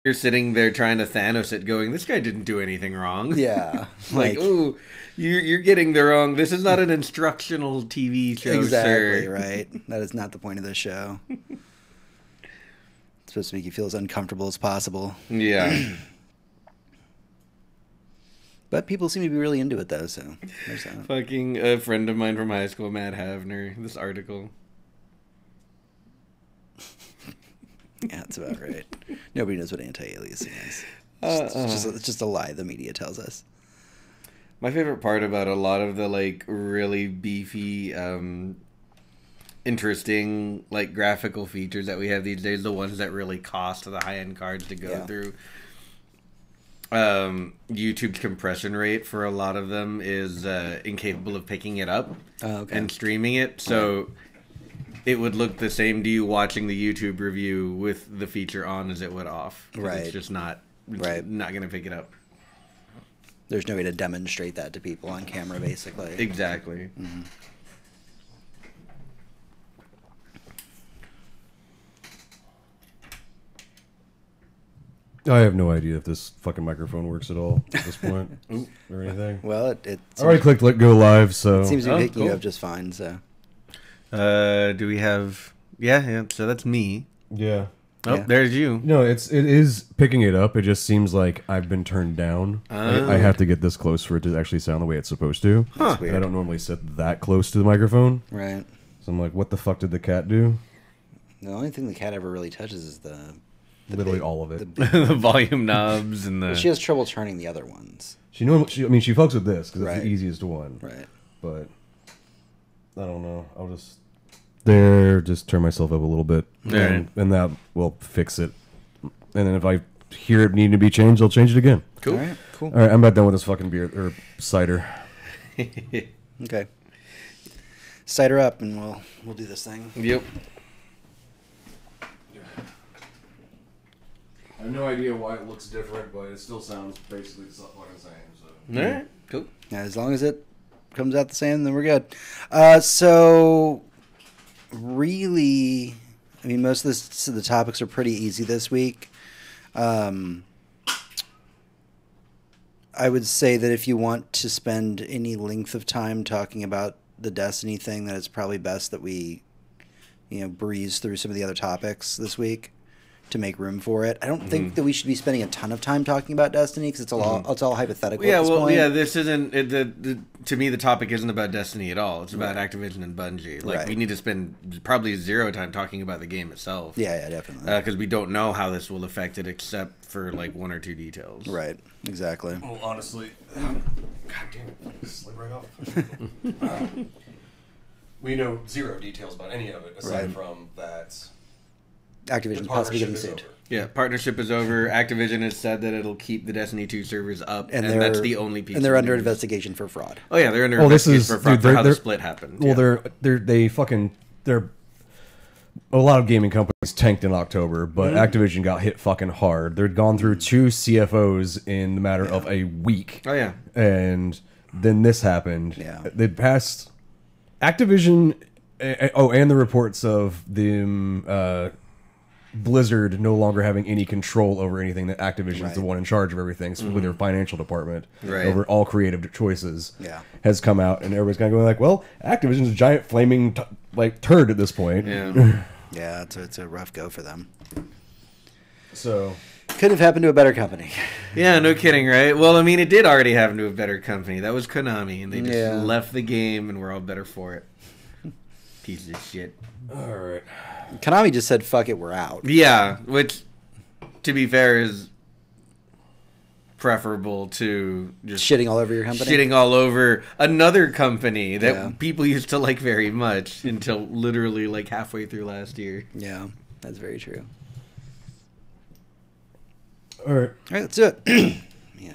You're sitting there trying to Thanos it, going, "This guy didn't do anything wrong." Yeah, like, ooh, you're getting the wrong. This is not an instructional TV show, exactly sir. right. That is not the point of this show. It's supposed to make you feel as uncomfortable as possible. Yeah. But people seem to be really into it, though, so there's that. Fucking a friend of mine from high school, Matt Havner, this article. Yeah, that's about right. Nobody knows what anti-aliasing is. It's just a lie the media tells us. My favorite part about a lot of the, like, really beefy, interesting, like, graphical features that we have these days, the ones that really cost the high-end cards to go through, YouTube's compression rate for a lot of them is incapable of picking it up and streaming it, so it would look the same to you watching the YouTube review with the feature on as it would off. Right. It's just not going to pick it up. There's no way to demonstrate that to people on camera, basically. Exactly. Mm-hmm. I have no idea if this fucking microphone works at all at this point or anything. Well, it I already clicked let go live, so it seems to be picking you up just fine. So, do we have? Yeah. So that's me. Yeah. Oh, there's you. No, it is picking it up. It just seems like I've been turned down. I have to get this close for it to actually sound the way it's supposed to. That's And I weird. don't normally sit that close to the microphone. Right. So I'm like, what the fuck did the cat do? The only thing the cat ever really touches is the Literally all of it. The volume knobs and the. She has trouble turning the other ones. She fucks with this because it's Right. the easiest one. Right. But I don't know. I'll just turn myself up a little bit, Right. and that will fix it. And then if I hear it needing to be changed, I'll change it again. Cool. All right. Cool. All right, I'm about done with this fucking beer or cider. Okay. Cider up, and we'll do this thing. Yep. I have no idea why it looks different, but it still sounds basically the fucking same. So. All right. Cool. Yeah, as long as it comes out the same, then we're good. So, really, I mean, most of the topics are pretty easy this week. I would say that if you want to spend any length of time talking about the Destiny thing, that it's probably best that we, breeze through some of the other topics this week to make room for it. I don't think that we should be spending a ton of time talking about Destiny because it's all hypothetical. Yeah. at this Well. point. Yeah. This isn't. To me, the topic isn't about Destiny at all. It's about Activision and Bungie. Like, Right. we need to spend probably zero time talking about the game itself. Yeah, definitely. Because we don't know how this will affect it, except for like one or two details. Right, exactly. Well, honestly, God damn it, slid right off. We know zero details about any of it aside Right. from that. Activision possibly getting sued. Yeah, partnership is over. Activision has said that it'll keep the Destiny 2 servers up, and they're, that's the only piece. And they're of under news. investigation for fraud. Oh yeah, they're under Well, this investigation is for fraud dude, for how the they're- split happened. Well, Yeah. they're a lot of gaming companies tanked in October, but Activision got hit fucking hard. They'd gone through 2 CFOs in the matter of a week. Oh yeah. And then this happened. Yeah. They passed Activision. And the reports of them Blizzard no longer having any control over anything. That Activision is the one in charge of everything with their financial department over all creative choices. Yeah. Has come out, and everybody's kind of going like, "Well, Activision's a giant flaming turd at this point." Yeah. Yeah, it's a rough go for them. So Could have happened to a better company. Yeah, no kidding, right? Well, I mean, it did already happen to a better company. That was Konami, and they just left the game, and we're all better for it. Piece of shit. all right. Konami just said, "Fuck it, we're out." Yeah, which, to be fair, is preferable to just Shitting all over your company. shitting all over another company that Yeah. people used to like very much until literally like halfway through last year. Yeah, that's very true. All right. All right, let's do it. Yeah.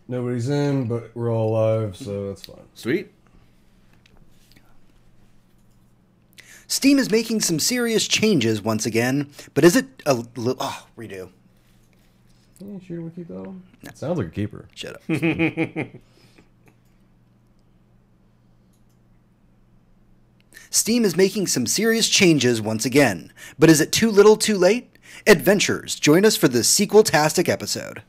Nobody's in, but we're all live, so that's fine. Sweet. Steam is making some serious changes once again, but is it a little... Oh, redo. Yeah, sure we keep that one? No. Sounds like a keeper. Shut up. Steam is making some serious changes once again, but is it too little too late? Adventures. Join us for this sequel-tastic episode.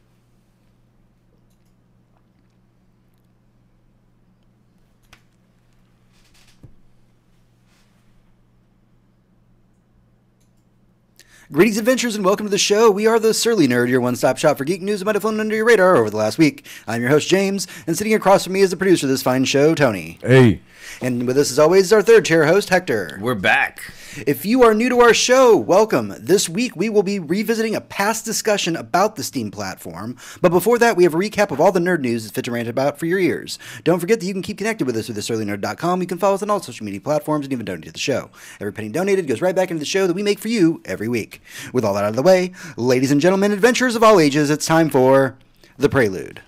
Greetings, adventurers, and welcome to the show. We are the Surly Nerd, your one-stop shop for geek news that might have flown under your radar over the last week. I'm your host, James, and sitting across from me is the producer of this fine show, Tony. Hey. And with us, as always, is our third chair host, Hector. We're back. If you are new to our show, welcome. This week, we will be revisiting a past discussion about the Steam platform. But before that, we have a recap of all the nerd news that's fit to rant about for your ears. Don't forget that you can keep connected with us through thesurlynerd.com. You can follow us on all social media platforms and even donate to the show. Every penny donated goes right back into the show that we make for you every week. With all that out of the way, ladies and gentlemen, adventurers of all ages, it's time for The Prelude.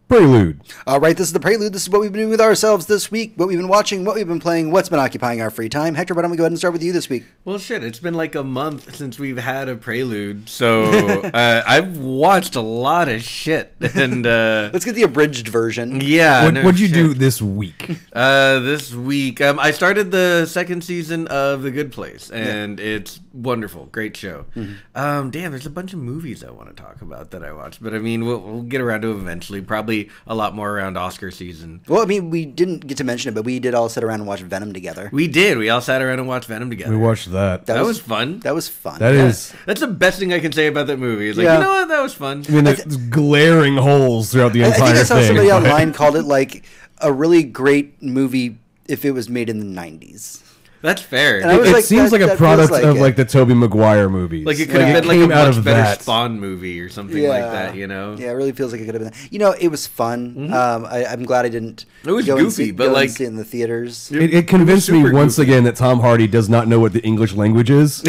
Prelude. All right, this is The Prelude. This is what we've been doing with ourselves this week, what we've been watching, what we've been playing, what's been occupying our free time. Hector, why don't we go ahead and start with you this week? Well, shit, it's been like a month since we've had a Prelude, so I've watched a lot of shit. And let's get the abridged version. Yeah. What'd you do this week? This week, I started the second season of The Good Place, and it's wonderful. Great show. Mm-hmm. Damn, there's a bunch of movies I want to talk about that I watched, but I mean, we'll get around to it eventually. Probably a lot more around Oscar season. Well, I mean, we didn't get to mention it, but we did all sit around and watch Venom together. We did. We all sat around and watched Venom together. We watched that. That was fun. That was fun. That's the best thing I can say about that movie. It's like, you know what? That was fun. I mean, there's glaring holes throughout the entire thing. I think I saw somebody online called it like a really great movie if it was made in the 90s. That's fair. It seems like a product of like the Tobey Maguire movies. Like it could have been like a much better Spawn movie or something like that, you know? Yeah, it really feels like it could have been that. You know, it was fun. Mm-hmm. I'm glad I didn't It was goofy, but like see it in the theaters. It convinced me once again that Tom Hardy does not know what the English language is.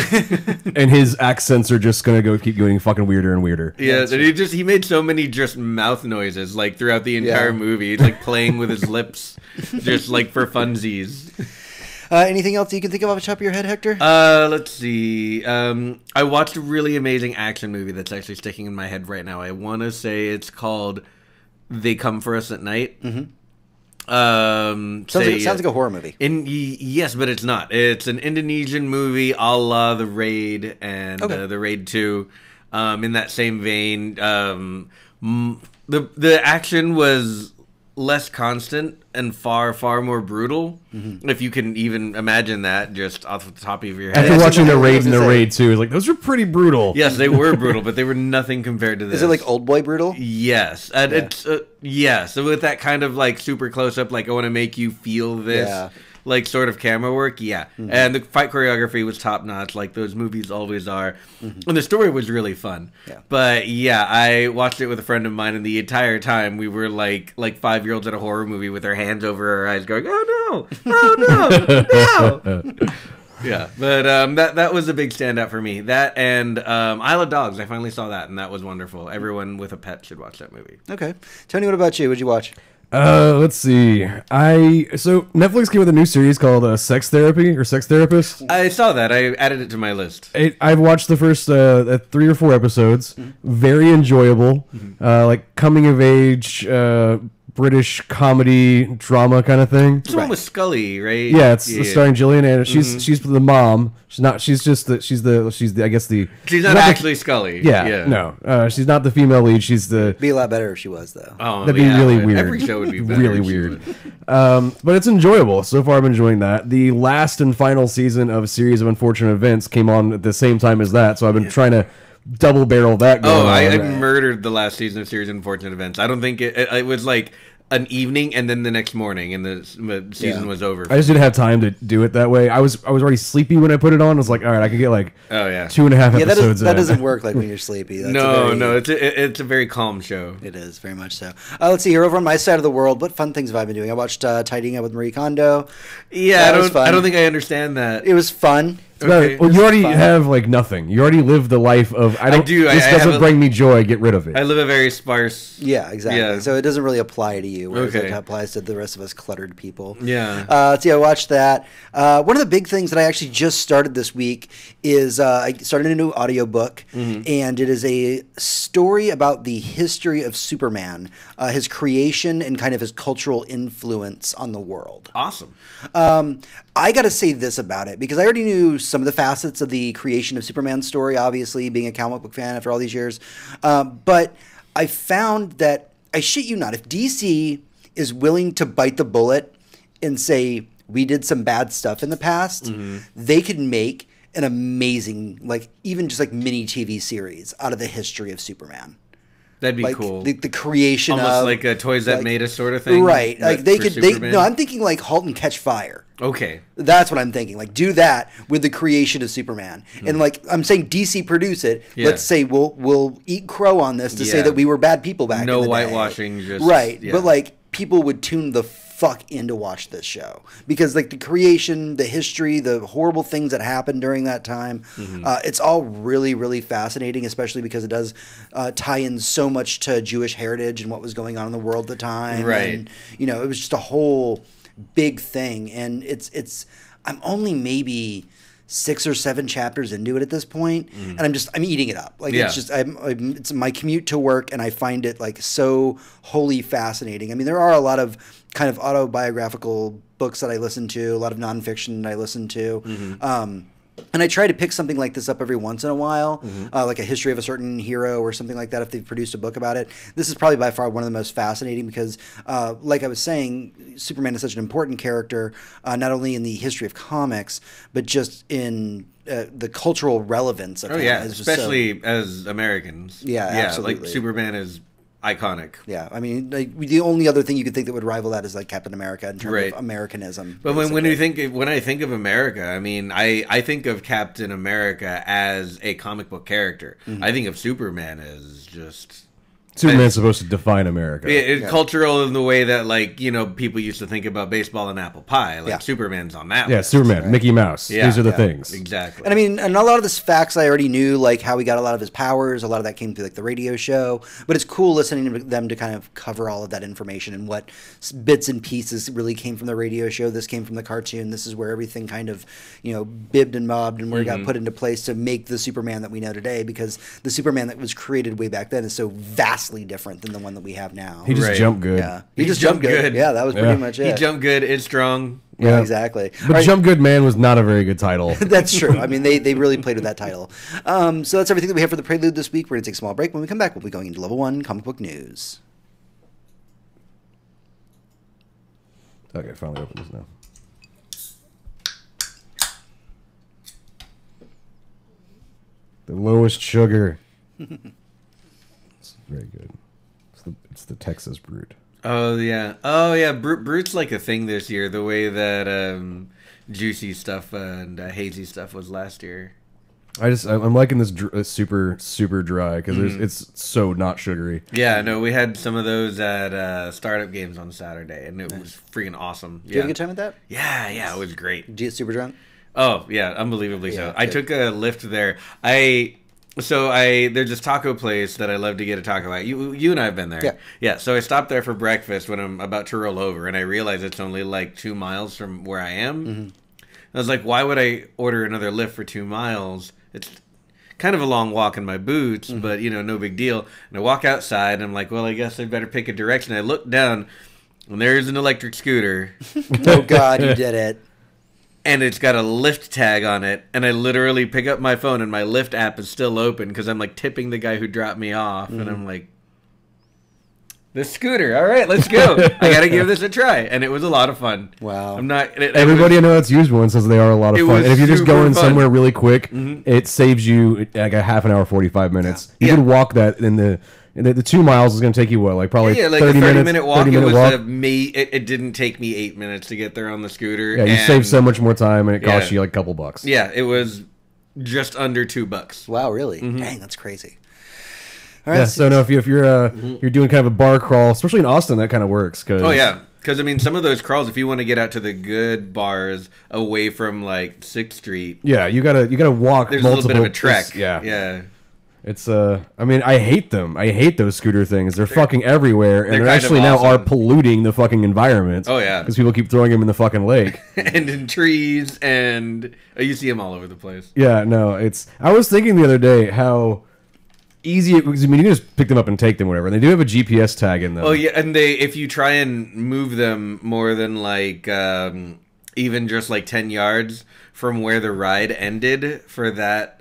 And his accents are just going to keep getting fucking weirder and weirder. Yeah, and he made so many just mouth noises like throughout the entire movie. He's like playing with his lips just like for funsies. Anything else you can think of off the top of your head, Hector? Let's see. I watched a really amazing action movie that's actually sticking in my head right now. I want to say it's called They Come For Us at Night. Mm-hmm. Sounds like a horror movie. Yes, but it's not. It's an Indonesian movie a la The Raid and The Raid 2. In that same vein, the action was less constant and far more brutal, if you can even imagine that just off the top of your head. After watching The Raid and The Raid 2, it's like, those are pretty brutal. Yes, they were brutal, but they were nothing compared to this. Is it like Old Boy brutal? Yes. And it's so with that kind of like super close up, like I want to make you feel this like sort of camera work, and the fight choreography was top notch, like those movies always are, and the story was really fun. But I watched it with a friend of mine, and the entire time we were like 5-year-olds at a horror movie with our hands over our eyes, going, "Oh no, no!" Yeah, but that was a big standout for me. That and Isle of Dogs. I finally saw that, and that was wonderful. Everyone with a pet should watch that movie. Okay, Tony, what about you? What'd you watch? Let's see. So Netflix came with a new series called Sex Therapy or Sex Therapist. I saw that. I added it to my list. I've watched the first 3 or 4 episodes. Very enjoyable. Like coming of age British comedy drama kind of thing. It's the one with Scully, right? Yeah, it's starring Gillian Anderson. She's the mom. She's not. She's just the. She's I guess the. She's not actually Scully. Yeah. No. She's not the female lead. She's the. It'd be a lot better if she was though. Oh, that'd be really weird. Every show would be better really weird. But it's enjoyable so far. I'm enjoying that. The last and final season of A Series of Unfortunate Events came on at the same time as that, so I've been trying to double barrel that going on. I murdered the last season of Series of Unfortunate Events. I don't think it was like an evening and then the next morning and the season was over. I just didn't have time to do it that way. I was already sleepy when I put it on. I was like, all right, I can get like 2.5 episodes. That doesn't work like when you're sleepy. That's no, it's a very calm show. It is very much so. Let's see here over on my side of the world. What fun things have I been doing? I watched Tidying Up with Marie Kondo. Yeah, I don't think I understand that. It was fun. Okay. Well, you already have like nothing. You already live the life of I don't. do. This doesn't bring me joy. Get rid of it. I live a very sparse. Yeah, exactly. Yeah. So it doesn't really apply to you, whereas Okay. it applies to the rest of us cluttered people. Yeah. So yeah, I watched that. One of the big things that I actually just started this week is I started a new audiobook, and it is a story about the history of Superman, his creation, and kind of his cultural influence on the world. Awesome. I got to say this about it because I already knew some of the facets of the creation of Superman's story, obviously, being a comic book fan after all these years. But I found that, I shit you not, if DC is willing to bite the bullet and say, we did some bad stuff in the past, they could make an amazing, like, even just like mini TV series out of the history of Superman. That'd be Like cool. the creation Almost of like a Toys That like- Made Us sort of thing. Right. Like they for could, Superman? no, I'm thinking like Halt and Catch Fire. Okay. That's what I'm thinking. Like, do that with the creation of Superman, and like I'm saying, DC produce it. Yeah. Let's say we'll eat crow on this to say Yeah. that we were bad people back. No in the whitewashing, day. just- right. yeah. But like people would tune the fuck in to watch this show because like the creation, the history, the horrible things that happened during that time, it's all really really fascinating. Especially because it does tie in so much to Jewish heritage and what was going on in the world at the time. Right. And, you know, it was just a whole big thing, and it's I'm only maybe 6 or 7 chapters into it at this point, and I'm eating it up. Like Yeah. it's just it's my commute to work, and I find it like so wholly fascinating. I mean, there are a lot of kind of autobiographical books that I listen to, a lot of nonfiction that I listen to. And I try to pick something like this up every once in a while, like a history of a certain hero or something like that, if they've produced a book about it. This is probably by far one of the most fascinating because, like I was saying, Superman is such an important character, not only in the history of comics, but just in the cultural relevance of Oh him. yeah, is just so- especially as Americans. Yeah, Like absolutely. Superman is iconic. yeah, I mean, like, the only other thing you could think that would rival that is like Captain America in terms Right. of Americanism. But when basically. when I think of America, I mean, I think of Captain America as a comic book character. I think of Superman as just Superman's supposed to define America. cultural in the way that, like, you know, people used to think about baseball and apple pie. Like Yeah. Superman's on that. Yeah, list. Superman, Mickey Mouse. Yeah. These are the Yeah. things. Exactly. And I mean, and a lot of this facts I already knew, like how he got a lot of his powers. A lot of that came through like the radio show. But it's cool listening to them to kind of cover all of that information and what bits and pieces really came from the radio show. This came from the cartoon. This is where everything kind of, you know, bibbed and mobbed and where it got put into place to make the Superman that we know today. Because the Superman that was created way back then is so vastly different than the one that we have now. He just Right. jumped good. Yeah, he just jumped good. Yeah, that was pretty Yeah. much he it. jumped good. It's strong. Yeah, exactly. But All right. Jump Good Man was not a very good title. That's true. I mean, they really played with that title. So that's everything that we have for the prelude this week. We're going to take a small break. When we come back, we'll be going into level 1 comic book news. Okay, finally open this now. The lowest sugar. It's very good. It's the Texas Brute. Oh yeah. Brute's like a thing this year. The way that juicy stuff and hazy stuff was last year. I'm liking this super dry because it's so not sugary. Yeah, no, we had some of those at startup games on Saturday, and it was freaking awesome. Did you have a good time with that? Yeah, it was great. Did you get super drunk? Oh yeah, unbelievably so. Yeah, I good. took a lift there. There's this taco place that I love to get a taco at. You and I have been there. Yeah. So I stopped there for breakfast when I'm about to roll over, and I realized it's only like 2 miles from where I am. I was like, why would I order another lift for 2 miles? It's kind of a long walk in my boots, but you know, no big deal. And I walk outside, and I'm like, well, I guess I better pick a direction. I look down, and there's an electric scooter. Oh, God, you did it. And it's got a Lyft tag on it, and I literally pick up my phone, and my Lyft app is still open because I'm like tipping the guy who dropped me off, and I'm like, "The scooter, all right, let's go. I got to give this a try," and it was a lot of fun. Wow. I'm not. Everybody I know that's used one says they are a lot of It fun. was And if you're just super going fun. somewhere really quick, it saves you like a half an hour, 45 minutes. You Yeah. can walk that in the 2 miles is going to take you what, like probably Yeah, like 30 a 30 minutes. minute walk. 30 It minute was walk. it didn't take me 8 minutes to get there on the scooter. Yeah, you and save so much more time, and it costs Yeah. you like a couple bucks. Yeah, it was just under $2. Wow, really? Dang, that's crazy. All right, Yeah, so no, if you're doing kind of a bar crawl, especially in Austin, that kind of works. Cause Oh yeah, Because, I mean, some of those crawls, if you want to get out to the good bars away from, like, 6th Street... Yeah, you gotta walk there's multiple... a little bit of a trek. Yeah. It's, I mean, I hate them. I hate those scooter things. They're fucking everywhere, and they actually now are polluting the fucking environment. Oh, yeah. Because people keep throwing them in the fucking lake. And in trees, and... you see them all over the place. Yeah, no, it's... I was thinking the other day how... easy it was. I mean, you can just pick them up and take them, whatever. And they do have a GPS tag in them. Oh yeah, and if you try and move them more than like even just like 10 yards from where the ride ended for that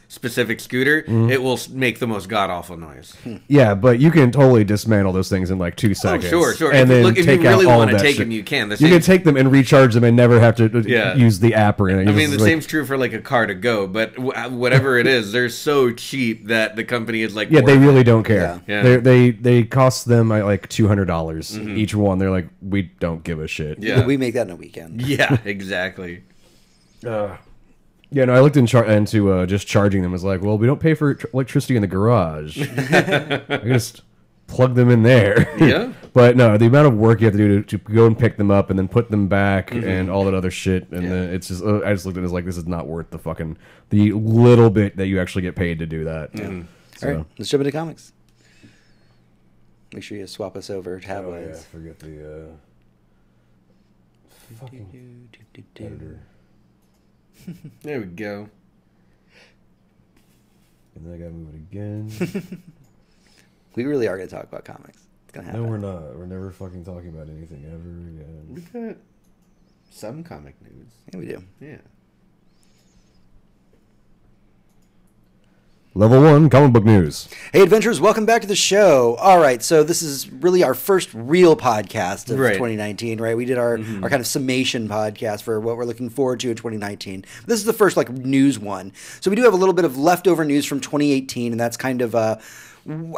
specific scooter, it will make the most god awful noise. Yeah, but you can totally dismantle those things in like 2 seconds. Oh, sure. And then if you really want to take them, you can. You can take them and recharge them and never have to use the app or anything. I mean, the same's true for like a car to go, but whatever it is, they're so cheap that the company is like, yeah, they really don't care. Yeah. They cost them like $200 each one. They're like, we don't give a shit. Yeah, we make that in a weekend. Yeah, exactly. Yeah, no, I looked into just charging them. It was like, well, we don't pay for electricity in the garage. I just plug them in there. Yeah. But no, the amount of work you have to do to go and pick them up and then put them back and all that other shit, and then it's just I just looked at it as like, this is not worth the little bit that you actually get paid to do that. Yeah. So. All right, let's jump into comics. Make sure you swap us over tabloids. Oh, yeah, forget the fucking editor. There we go. And then I gotta move it again. We really are going to talk about comics. It's going to happen. No, we're not. We're never fucking talking about anything ever again. We got some comic news. Yeah, we do. Yeah. Level 1 comic book news. Hey, adventurers, welcome back to the show. All right, so this is really our first real podcast of 2019, right? We did our kind of summation podcast for what we're looking forward to in 2019. This is the first like news one. So we do have a little bit of leftover news from 2018, and that's kind of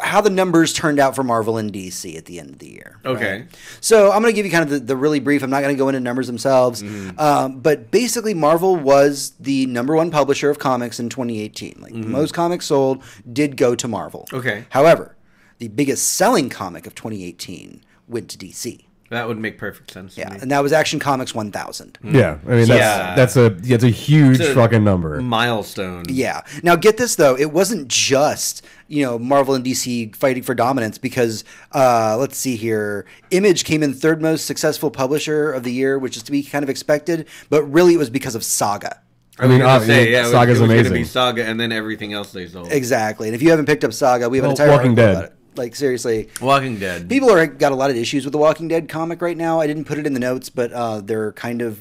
how the numbers turned out for Marvel and DC at the end of the year. Okay. Right? So I'm going to give you kind of the really brief. I'm not going to go into numbers themselves. But basically, Marvel was the #1 publisher of comics in 2018. Like most comics sold did go to Marvel. Okay. However, the biggest selling comic of 2018 went to DC. That would make perfect sense. Yeah, and that was Action Comics 1000. Yeah, I mean that's a huge fucking number. Milestone. Yeah. Now get this though, it wasn't just Marvel and DC fighting for dominance because let's see here, Image came in 3rd most successful publisher of the year, which is to be kind of expected, but really it was because of Saga. I mean, Saga's amazing. Going to be Saga, and then everything else they sold. Exactly, and if you haven't picked up Saga, we have an entire Walking Dead. about it. Like, seriously. Walking Dead. People got a lot of issues with the Walking Dead comic right now. I didn't put it in the notes, but they're kind of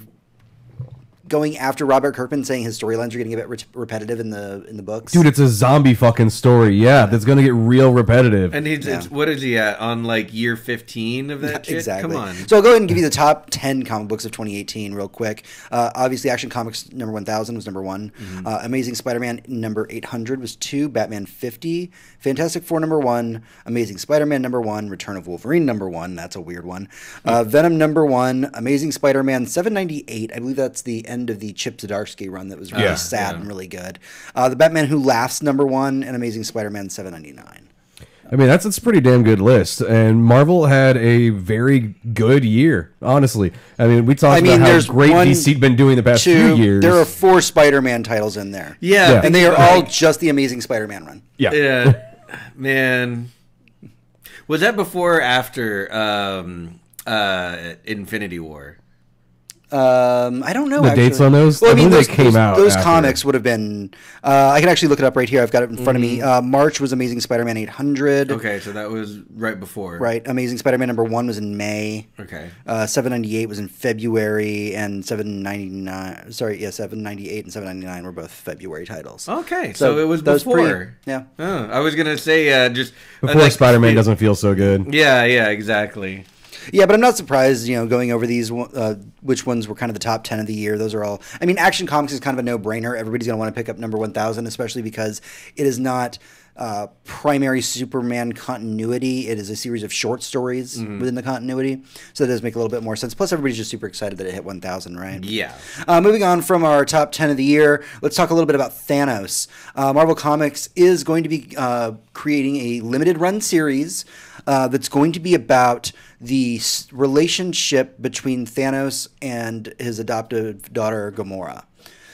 going after Robert Kirkman, saying his storylines are getting a bit repetitive in the books. Dude, it's a zombie fucking story. Yeah, that's going to get real repetitive. And what is he at? On like year 15 of that shit? Exactly. Come on. So I'll go ahead and give you the top 10 comic books of 2018 real quick. Obviously, Action Comics #1000 was #1. Amazing Spider-Man #800 was 2. Batman 50. Fantastic Four #1. Amazing Spider-Man #1. Return of Wolverine #1. That's a weird one. Venom #1. Amazing Spider-Man 798. I believe that's the end of the Chip Zdarsky run that was really sad and really good. The Batman Who Laughs #1 and Amazing Spider-Man 799. I mean, that's a pretty damn good list. And Marvel had a very good year, honestly. I mean, we talked about how great DC'd been doing the past few years. There are 4 Spider-Man titles in there. Yeah. And they are all just the Amazing Spider-Man run. Yeah. Man. Was that before or after Infinity War? I don't know. The dates on those? Well, I mean, they came out. Those comics would have been. I can actually look it up right here. I've got it in front of me. March was Amazing Spider-Man 800. Okay, so that was right before. Right. Amazing Spider-Man #1 was in May. Okay. 798 was in February, and 799. Sorry, yeah, 798 and 799 were both February titles. Okay, so it was before. Yeah. Oh, I was gonna say just before Spider-Man doesn't feel so good. Yeah, exactly. Yeah, but I'm not surprised, going over these, which ones were kind of the top 10 of the year. Those are all, I mean, Action Comics is kind of a no-brainer. Everybody's going to want to pick up #1000, especially because it is not primary Superman continuity. It is a series of short stories within the continuity, so that does make a little bit more sense. Plus, everybody's just super excited that it hit 1,000, right? Yeah. Moving on from our top 10 of the year, let's talk a little bit about Thanos. Marvel Comics is going to be creating a limited run series that's going to be about the relationship between Thanos and his adoptive daughter Gamora.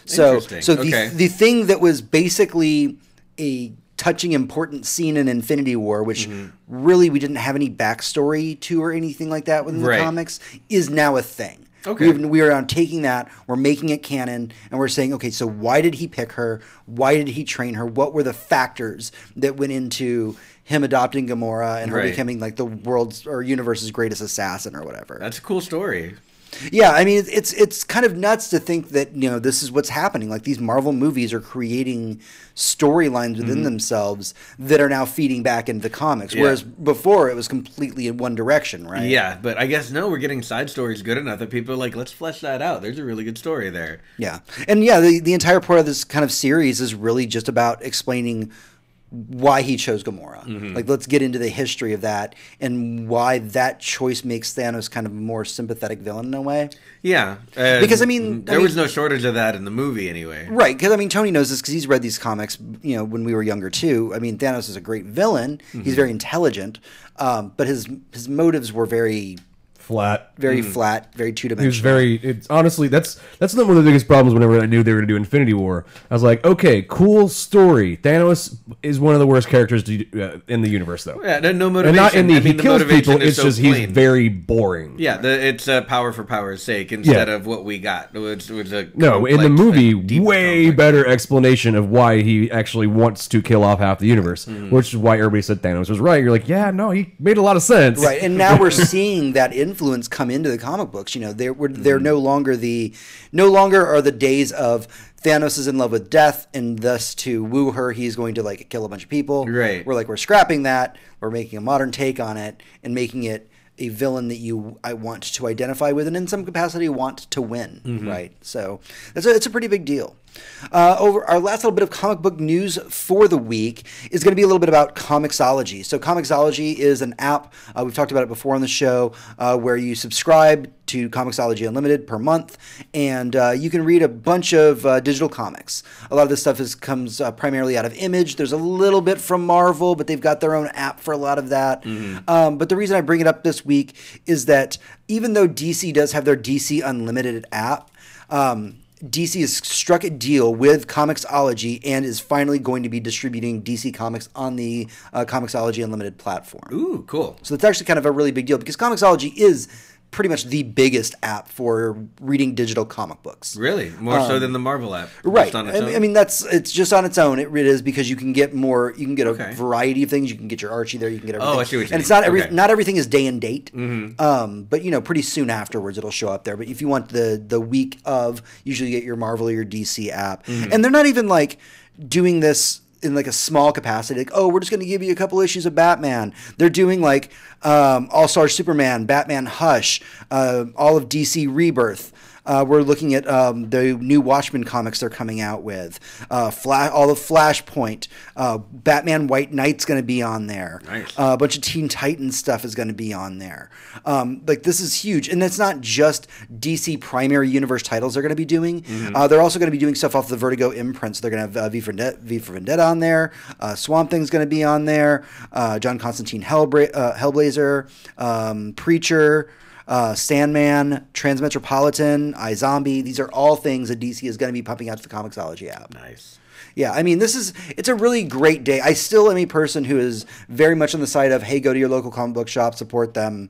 So the thing that was basically a touching important scene in Infinity War, which really we didn't have any backstory to or anything like that within the comics, is now a thing. Okay. We are now taking that, we're making it canon, and we're saying, okay, so why did he pick her? Why did he train her? What were the factors that went into him adopting Gamora and her becoming like the world's or universe's greatest assassin or whatever? That's a cool story. Yeah, I mean, it's kind of nuts to think that, this is what's happening. Like, these Marvel movies are creating storylines within themselves that are now feeding back into the comics, whereas before it was completely in one direction, right? Yeah, but I guess no, we're getting side stories good enough that people are like, let's flesh that out. There's a really good story there. Yeah, and yeah, the entire part of this kind of series is really just about explaining why he chose Gamora. Like, let's get into the history of that and why that choice makes Thanos kind of a more sympathetic villain in a way. Yeah. Because, I mean... There was no shortage of that in the movie anyway. Right, because, I mean, Tony knows this because he's read these comics, when we were younger, too. I mean, Thanos is a great villain. He's very intelligent, but his motives were very... flat, very flat, very two-dimensional. He was very. It's honestly that's not one of the biggest problems. Whenever I knew they were going to do Infinity War, I was like, okay, cool story. Thanos is one of the worst characters in the universe, though. Yeah, no motivation. And not in he kills people. It's so just plain. He's very boring. Yeah, it's power for power's sake instead of what we got. It was a no in the movie way better explanation of why he actually wants to kill off half the universe, which is why everybody said Thanos was right. You're like, yeah, no, he made a lot of sense. Right, and now we're seeing that influence come into the comic books. They're no longer are the days of Thanos is in love with death, and thus to woo her, he's going to like kill a bunch of people. Right. We're scrapping that. We're making a modern take on it and making it a villain that I want to identify with, and in some capacity want to win. Right. So it's a pretty big deal. Over our last little bit of comic book news for the week is going to be a little bit about Comixology. So Comixology is an app, we've talked about it before on the show, where you subscribe to Comixology Unlimited per month, and you can read a bunch of digital comics. A lot of this stuff comes primarily out of Image. There's a little bit from Marvel, but they've got their own app for a lot of that. But the reason I bring it up this week is that even though DC does have their DC Unlimited app, DC has struck a deal with Comixology and is finally going to be distributing DC Comics on the Comixology Unlimited platform. Ooh, cool. So it's actually kind of a really big deal because Comixology is pretty much the biggest app for reading digital comic books. Really? More so than the Marvel app? Right. I mean, it's just on its own. It is because you can get more, you can get a variety of things. You can get your Archie there. You can get everything. Oh, I see what you mean. And it's not everything is day and date. But, pretty soon afterwards it'll show up there. But if you want the week of, usually you get your Marvel or your DC app. And they're not even doing this in a small capacity, we're just going to give you a couple issues of Batman. They're doing All-Star Superman, Batman Hush, all of DC Rebirth. We're looking at the new Watchmen comics they're coming out with. All of Flashpoint. Batman White Knight's going to be on there. Nice. A bunch of Teen Titans stuff is going to be on there. This is huge. And it's not just DC primary universe titles they're going to be doing. They're also going to be doing stuff off the Vertigo imprints. They're going to have V for Vendetta on there. Swamp Thing's going to be on there. John Constantine Hellblazer. Preacher. Sandman, Transmetropolitan, iZombie. These are all things that DC is going to be pumping out to the Comixology app. Nice. Yeah, I mean, it's a really great day. I still am a person who is very much on the side of, hey, go to your local comic book shop, support them,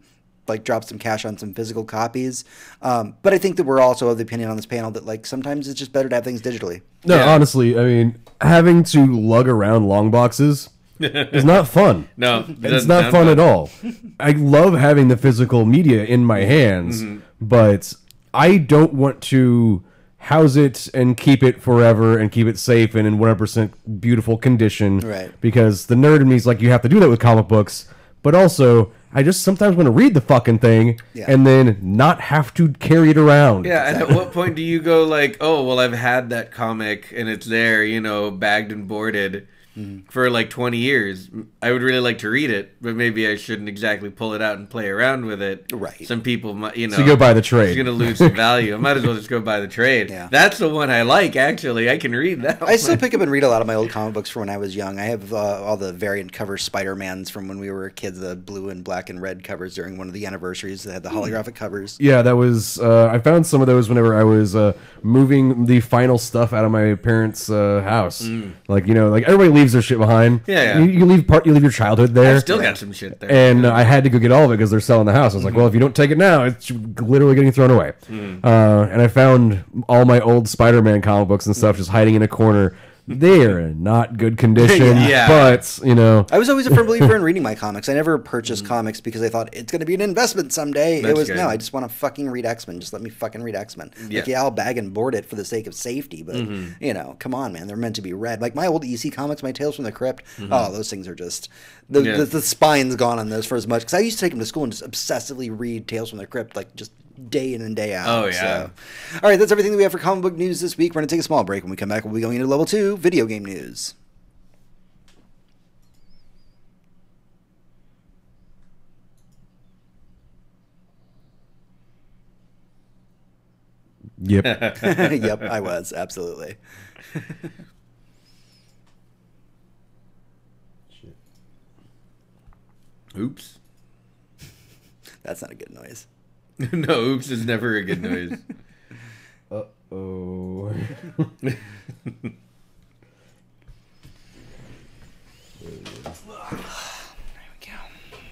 drop some cash on some physical copies. But I think that we're also of the opinion on this panel that, sometimes it's just better to have things digitally. No, honestly, I mean, having to lug around long boxes is not fun. No, it's not fun at all. I love having the physical media in my hands, but I don't want to house it and keep it forever and keep it safe and in 100% beautiful condition. Right. Because the nerd in me is you have to do that with comic books, but also I just sometimes want to read the fucking thing and then not have to carry it around. Yeah, and at what point do you go oh, well, I've had that comic and it's there, bagged and boarded. for like 20 years. I would really like to read it, but maybe I shouldn't exactly pull it out and play around with it. Right. Some people might, you know. So you go buy the trade. It's going to lose some value. I might as well just go buy the trade. Yeah. That's the one I like, actually. I can read that I still pick up and read a lot of my old comic books from when I was young. I have all the variant cover Spider-Mans from when we were kids, the blue and black and red covers during one of the anniversaries that had the holographic covers. Yeah, that was. I found some of those whenever I was moving the final stuff out of my parents' house. Like, you know, like everybody leaves their shit behind. Yeah. You leave your childhood there. I've still got some shit there. And I had to go get all of it because they're selling the house. I was like, well, if you don't take it now, it's literally getting thrown away. And I found all my old Spider-Man comic books and stuff just hiding in a corner. They are in not good condition, Yeah. but, you know. I was always a firm believer in reading my comics. I never purchased comics because I thought it's going to be an investment someday. That's it was, good. no, I just want to fucking read X-Men. Just let me fucking read X-Men. Yeah. Like, yeah, I'll bag and board it for the sake of safety, but, you know, come on, man. They're meant to be read. Like, my old EC comics, my Tales from the Crypt, oh, those things are just... The spine's gone on those for as much. Because I used to take them to school and just obsessively read Tales from the Crypt, like, just day in and day out. Oh, yeah. So. All right, that's everything that we have for comic book news this week. We're going to take a small break. When we come back, we'll be going into level 2, video game news. Yep. Yep, I was. Absolutely. Oops. That's not a good noise. No, oops is never a good noise. Uh-oh.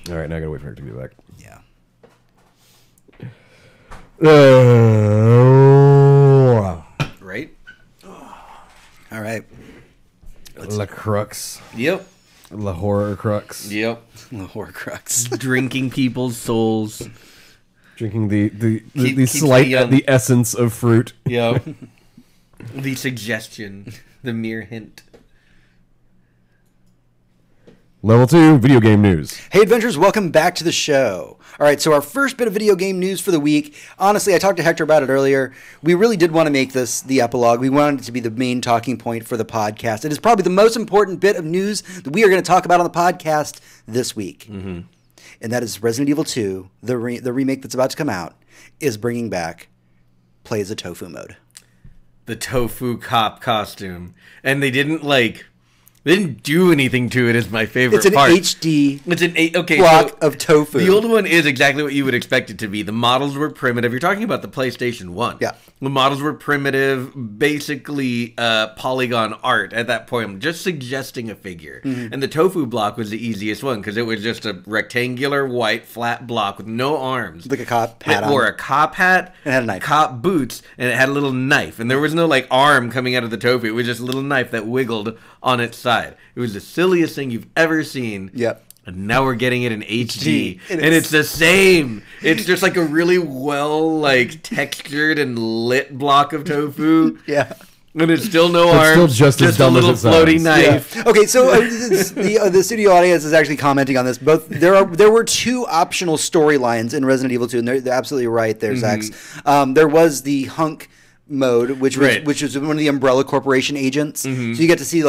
All right, now I gotta wait for it to get back. Yeah. Right? All right. La Crux. Yep. La Horror Crux. Yep. The Horcrux. Drinking people's souls. Drinking the keeps slight, me young. the essence of fruit. Yep. The suggestion. The mere hint. Level 2, video game news. Hey, adventurers, welcome back to the show. All right, so our first bit of video game news for the week. Honestly, I talked to Hector about it earlier. We really did want to make this the epilogue. We wanted it to be the main talking point for the podcast. It is probably the most important bit of news that we are going to talk about on the podcast this week. And that is Resident Evil 2, the remake that's about to come out, is bringing back Play as a Tofu mode. The tofu cop costume. And they didn't do anything to it is my favorite It's an part. HD It's an block of tofu. The old one is exactly what you would expect it to be. The models were primitive. You're talking about the PlayStation 1. Yeah. The models were primitive, basically polygon art at that point, just suggesting a figure. And the tofu block was the easiest one because it was just a rectangular white flat block with no arms. Like a cop hat It on. wore a cop hat, And had a knife. cop boots, and it had a little knife. And there was no arm coming out of the tofu. It was just a little knife that wiggled on its side. It was the silliest thing you've ever seen. Yep. And now we're getting it in HD. And And it's the same. It's just like a really well textured and lit block of tofu. Yeah. And it's still no But arms. still just as a dumb as little it sounds. floating knife. Yeah. Okay, so the studio audience is actually commenting on this. Both there were two optional storylines in Resident Evil 2, and they're absolutely right there, Zax. There was the hunk mode, which was Right. which was one of the Umbrella Corporation agents. So you get to see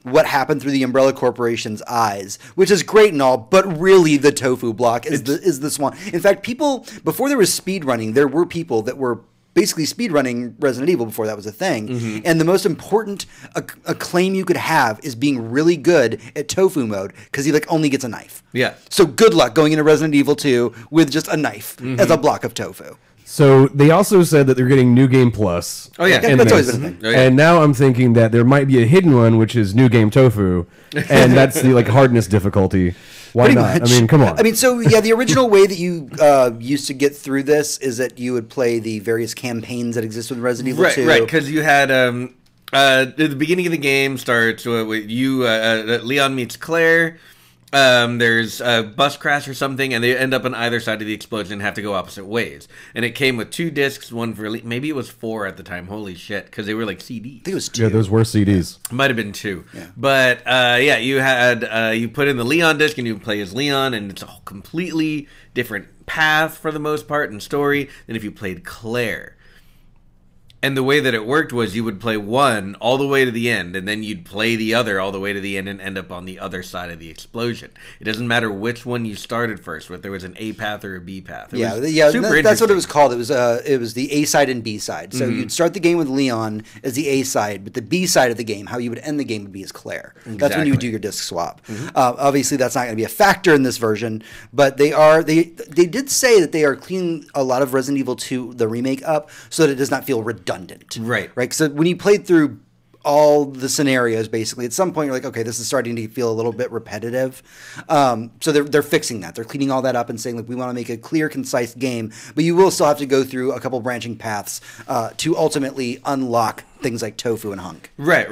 what happened through the Umbrella Corporation's eyes, which is great and all, but really the tofu block is this one. In fact, people before there was speed running, there were people that were basically speedrunning Resident Evil before that was a thing. And the most important acclaim you could have is being really good at tofu mode because he only gets a knife. Yeah. So good luck going into Resident Evil 2 with just a knife as a block of tofu. So they also said that they're getting New Game Plus. Oh, yeah. in That's always this. been a thing. Oh, yeah. And now I'm thinking that there might be a hidden one, which is New Game Tofu, and that's the hardness difficulty. Why Pretty not? much. I mean, come on. I mean, so yeah, the original way that you used to get through this is that you would play the various campaigns that exist with Resident Evil 2. Right, because you had the beginning of the game starts with you Leon meets Claire. There's a bus crash or something, and they end up on either side of the explosion and have to go opposite ways. And it came with 2 discs, one for maybe it was 4 at the time. Holy shit, because they were like CDs. I think it was 2. yeah, those were CDs. Might have been 2. Yeah. But yeah, you had you put in the Leon disc and you play as Leon, and it's a completely different path for the most part and story than if you played Claire. And the way that it worked was you would play one all the way to the end, and then you'd play the other all the way to the end and end up on the other side of the explosion. It doesn't matter which one you started first, whether there was an A path or a B path. That's what it was called. It was the A side and B side. So you'd start the game with Leon as the A side, but the B side of the game, how you would end the game, would be as Claire. Exactly. That's when you would do your disc swap. Obviously, that's not going to be a factor in this version, but they did say that they are cleaning a lot of Resident Evil 2, the remake, up so that it does not feel redundant. Right. So when you played through all the scenarios, basically, at some point you're like, okay, this is starting to feel a little bit repetitive. So they're fixing that. They're cleaning all that up and saying, like, we want to make a clear, concise game, but you will still have to go through a couple branching paths to ultimately unlock things like Tofu and Hunk. Right.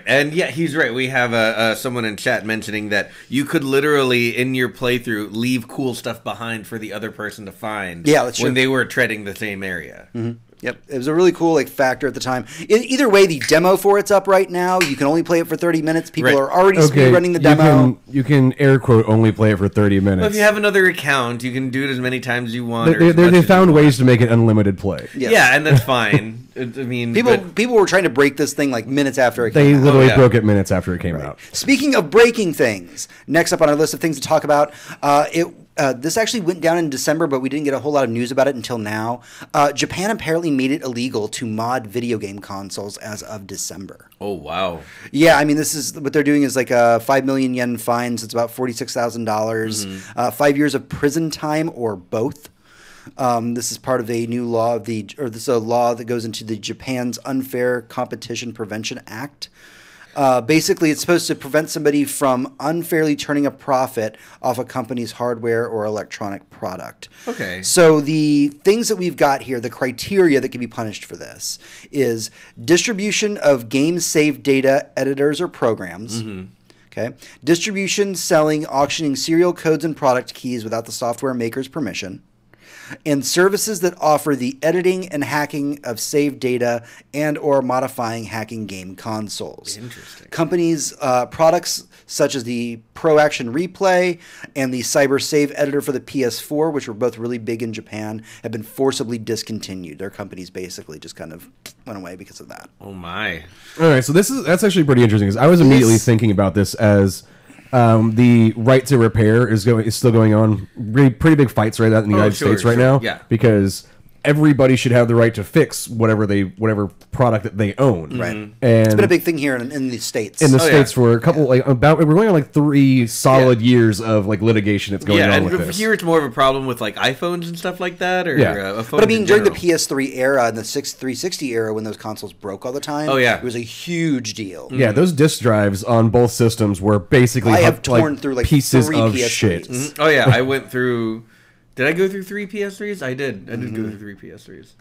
And yeah, he's right. We have someone in chat mentioning that you could literally, in your playthrough, leave cool stuff behind for the other person to find when they were treading the same area. Yep, it was a really cool factor at the time. Either way, the demo for it's up right now. You can only play it for 30 minutes. People are already speedrunning the demo. You can air quote only play it for 30 minutes. Well, if you have another account, you can do it as many times as you want. They found ways to make it unlimited play. Yes. Yeah, and that's fine. I mean, people were trying to break this thing like minutes after it came out. They literally broke it minutes after it came out. Speaking of breaking things, next up on our list of things to talk about, this actually went down in December, but we didn't get a whole lot of news about it until now. Japan apparently made it illegal to mod video game consoles as of December. Oh, wow. Yeah, I mean, this is what they're doing is like a 5 million yen fine, so it's about $46,000, 5 years of prison time or both. This is part of a new law this is a law that goes into the Japan's Unfair Competition Prevention Act. Basically, it's supposed to prevent somebody from unfairly turning a profit off a company's hardware or electronic product. Okay. So the things that we've got here, the criteria that can be punished for this, is distribution of game save data, editors, or programs. Okay. Distribution, selling, auctioning serial codes and product keys without the software maker's permission. And services that offer the editing and hacking of saved data and or modifying hacking game consoles. Interesting. Companies, products such as the Pro Action Replay and the Cyber Save Editor for the PS4, which were both really big in Japan, have been forcibly discontinued. Their companies basically just kind of went away because of that. Oh my. All right, so that's actually pretty interesting because I was immediately thinking about this as the right to repair is still going on. Pretty big fights right out in the United States right now. Yeah. Because everybody should have the right to fix whatever product that they own. Right. And it's been a big thing here in the States. In the States for a couple we're going on like 3 solid years of like litigation that's going on with this. Here it's more of a problem with like iPhones and stuff like that, or a phone. But I mean, during the PS3 era and the 360 era, when those consoles broke all the time, it was a huge deal. Yeah, those disk drives on both systems were basically I have torn through like pieces 3 of PS3s. shit. Oh yeah, I went through. Did I go through 3 PS3s? I did. I did go through 3 PS3s.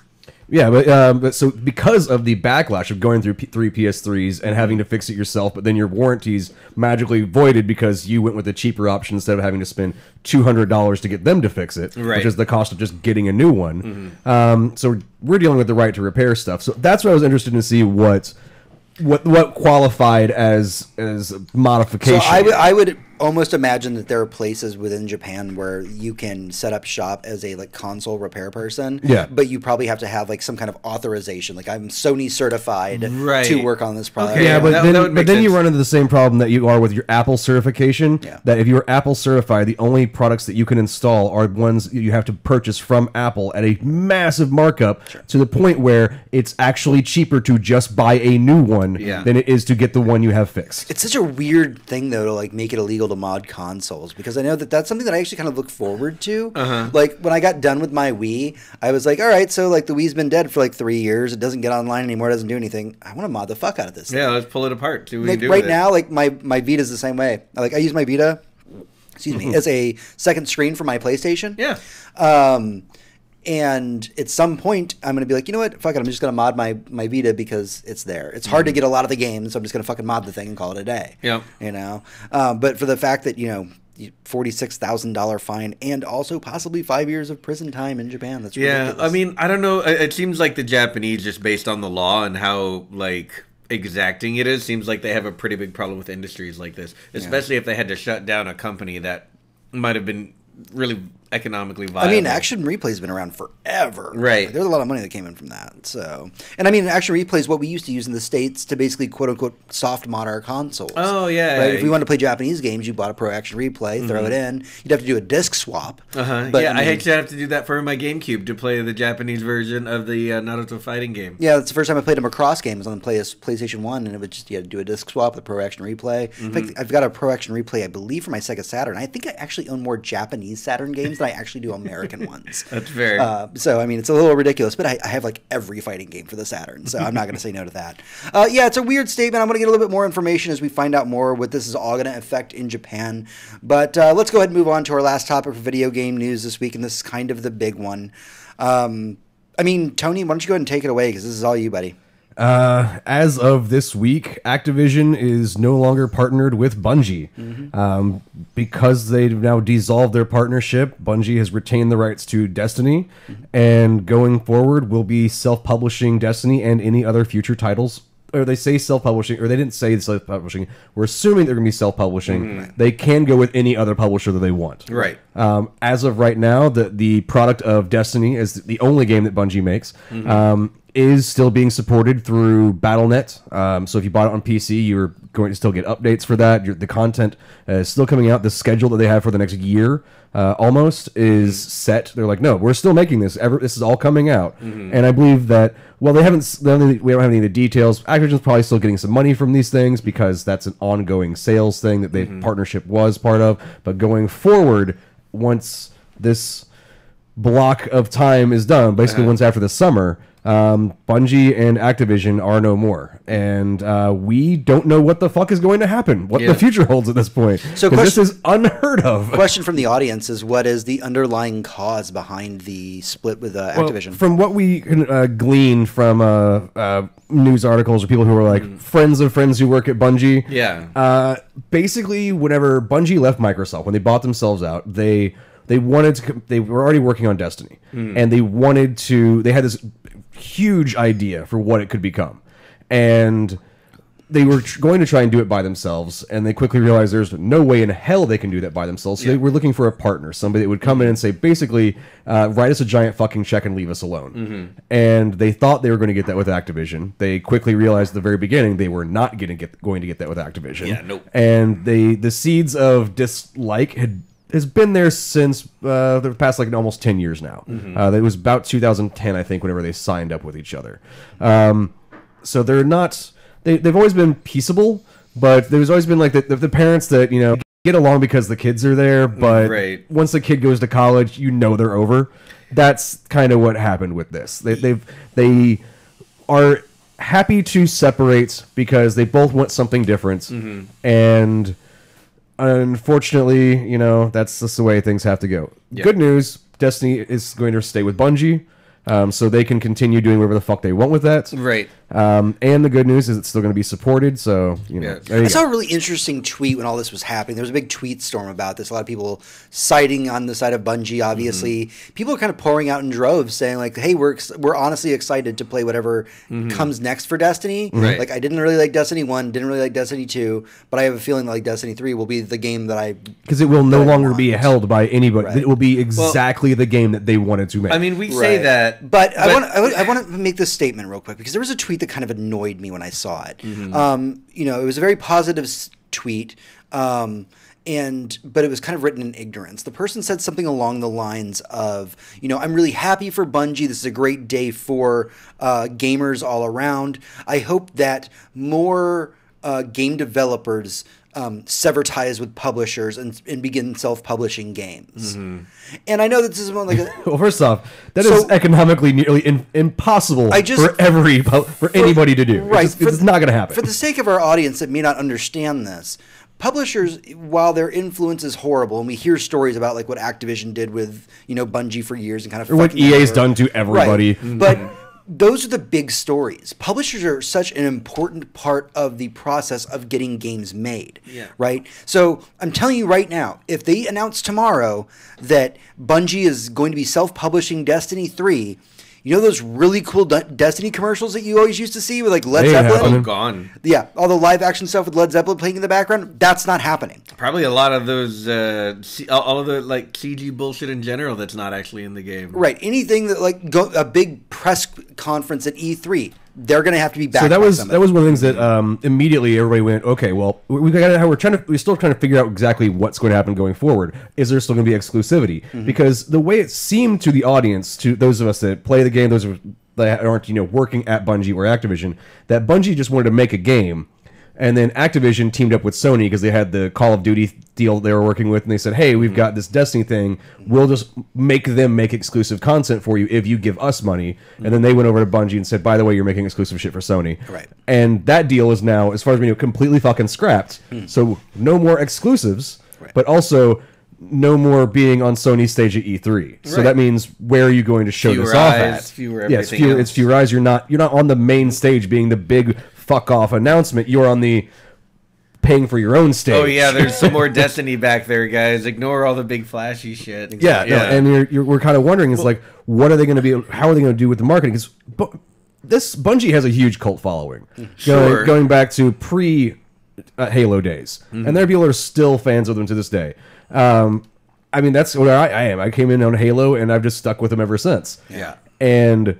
Yeah, but so because of the backlash of going through 3 PS3s and having to fix it yourself, but then your warranty's magically voided because you went with a cheaper option instead of having to spend $200 to get them to fix it, which is the cost of just getting a new one. So we're dealing with the right to repair stuff. So that's what I was interested to see what qualified as modification. So I would almost imagine that there are places within Japan where you can set up shop as a like console repair person. Yeah. But you probably have to have like some kind of authorization. Like I'm Sony certified to work on this product. Okay, yeah, but then you run into the same problem that you are with your Apple certification. Yeah. That if you're Apple certified, the only products that you can install are ones you have to purchase from Apple at a massive markup to the point where it's actually cheaper to just buy a new one than it is to get the one you have fixed. It's such a weird thing though to like make it illegal to mod consoles, because I know that that's something that I actually kind of look forward to. Like when I got done with my Wii, I was like, all right, so like the Wii's been dead for like 3 years. It doesn't get online anymore. It doesn't do anything. I want to mod the fuck out of this thing. Yeah, let's pull it apart. See what like we do right with now, like my Vita's the same way. Like I use my Vita, as a second screen for my PlayStation. Yeah. And at some point, I'm going to be like, you know what? Fuck it. I'm just going to mod my Vita because it's there. It's hard to get a lot of the games, so I'm just going to fucking mod the thing and call it a day. Yeah. You know? But for the fact that, $46,000 fine and also possibly 5 years of prison time in Japan, that's ridiculous. Yeah, I mean, I don't know. It seems like the Japanese, just based on the law and how, like, exacting it is, seems like they have a pretty big problem with industries like this, especially if they had to shut down a company that might have been really economically viable. I mean, Action Replay's been around forever. Right. Like, there's a lot of money that came in from that. So, and I mean, Action Replay is what we used to use in the States to basically quote unquote soft mod our consoles. Oh yeah. Right? If we wanted to play Japanese games, you bought a Pro Action Replay, throw it in. You'd have to do a disc swap. But yeah, I actually have to do that for my GameCube to play the Japanese version of the Naruto fighting game. Yeah, that's the first time I played a Macross game. It was on the PlayStation 1, and it was just, you had to do a disc swap with Pro Action Replay. In fact, I've got a Pro Action Replay, I believe, for my Sega Saturn. I think I actually own more Japanese Saturn games than I actually do American ones. That's fair. So, I mean, it's a little ridiculous, but I have like every fighting game for the Saturn, so I'm not going to say no to that. Yeah, it's a weird statement. I'm going to get a little bit more information as we find out more what this is all going to affect in Japan. But let's go ahead and move on to our last topic for video game news this week, and this is kind of the big one. I mean, Tony, why don't you go ahead and take it away, because this is all you, buddy. As of this week, Activision is no longer partnered with Bungie. Because they've now dissolved their partnership, Bungie has retained the rights to Destiny, and going forward will be self-publishing Destiny and any other future titles. Or they say self-publishing, or they didn't say self-publishing. We're assuming they're going to be self-publishing. They can go with any other publisher that they want. Right. As of right now, the product of Destiny is the only game that Bungie makes. Is still being supported through Battle.net. So if you bought it on PC, you're going to still get updates for that. The content is still coming out. The schedule that they have for the next year almost is set. They're like, no, we're still making this. This is all coming out. And I believe that, well, we don't have any of the details. Activision's probably still getting some money from these things because that's an ongoing sales thing that the partnership was part of. But going forward, once this block of time is done, basically once after the summer, Bungie and Activision are no more, and we don't know what the fuck is going to happen, what the future holds at this point. So this is unheard of. Question from the audience is, what is the underlying cause behind the split with Activision? Well, from what we can glean from news articles or people who are like friends of friends who work at Bungie, basically whenever Bungie left Microsoft, when they bought themselves out, they wanted to. They were already working on Destiny, and they wanted to. They had this huge idea for what it could become, and they were going to try and do it by themselves, and they quickly realized there's no way in hell they can do that by themselves. So they were looking for a partner, somebody that would come in and say, basically, write us a giant fucking check and leave us alone. And they thought they were going to get that with Activision. They quickly realized at the very beginning they were not going to get that with Activision. And the seeds of dislike has been there since the past like almost 10 years now. It was about 2010, I think, whenever they signed up with each other. So they're not. They've always been peaceable, but there's always been like the parents that get along because the kids are there. But once the kid goes to college, they're over. That's kind of what happened with this. They are happy to separate because they both want something different, and unfortunately, that's just the way things have to go. Good news, Destiny is going to stay with Bungie, so they can continue doing whatever the fuck they want with that. And the good news is it's still going to be supported, so, I saw a really interesting tweet when all this was happening. There was a big tweet storm about this. A lot of people citing on the side of Bungie, obviously. People are kind of pouring out in droves saying, like, hey, we're honestly excited to play whatever comes next for Destiny. Like, I didn't really like Destiny 1, didn't really like Destiny 2, but I have a feeling that, like, Destiny 3 will be the game that I... Because it will no longer be held by anybody. It will be exactly the game that they wanted to make. I mean, we say that... But I want to make this statement real quick, because there was a tweet that kind of annoyed me when I saw it. It was a very positive tweet, but it was kind of written in ignorance. The person said something along the lines of, I'm really happy for Bungie. This is a great day for gamers all around. I hope that more game developers sever ties with publishers and begin self-publishing games. And I know that this is like well, first off, that is economically nearly impossible for anybody to do. It's not going to happen. For the sake of our audience that may not understand this, publishers, while their influence is horrible, and we hear stories about like what Activision did with Bungie for years and kind of what EA's done to everybody, but those are the big stories. Publishers are such an important part of the process of getting games made, right? So I'm telling you right now, if they announce tomorrow that Bungie is going to be self-publishing Destiny 3, You know those really cool Destiny commercials that you always used to see with like Led They ain't Zeppelin? happening. Gone. Yeah, all the live action stuff with Led Zeppelin playing in the background. That's not happening. Probably a lot of those, all of the like CG bullshit in general that's not actually in the game. Right. Anything that like a big press conference at E3, they're going to have to be back. So that was one of the things that immediately everybody went, okay, well, we're still trying to figure out exactly what's going to happen going forward. Is there still going to be exclusivity? Because the way it seemed to the audience, to those of us that play the game, those that aren't working at Bungie or Activision, that Bungie just wanted to make a game. And then Activision teamed up with Sony because they had the Call of Duty deal they were working with, and they said, hey, we've got this Destiny thing. We'll just make them make exclusive content for you if you give us money. And then they went over to Bungie and said, by the way, you're making exclusive shit for Sony. Right. And that deal is now, as far as we know, completely fucking scrapped. So no more exclusives, but also no more being on Sony's stage at E3. So that means, where are you going to show this off at? Fewer everything else. It's fewer eyes. You're not on the main stage being the big fuck off announcement. You're on the paying for your own stage. Oh yeah, there's some more Destiny back there, guys. Ignore all the big flashy shit. Yeah, no, and we're kind of wondering, it's like, what are they going to be? How are they going to do with the marketing? Because this Bungie has a huge cult following, going back to pre Halo days, and there are people that are still fans of them to this day. I mean, that's what I am. I came in on Halo, and I've just stuck with them ever since. Yeah. And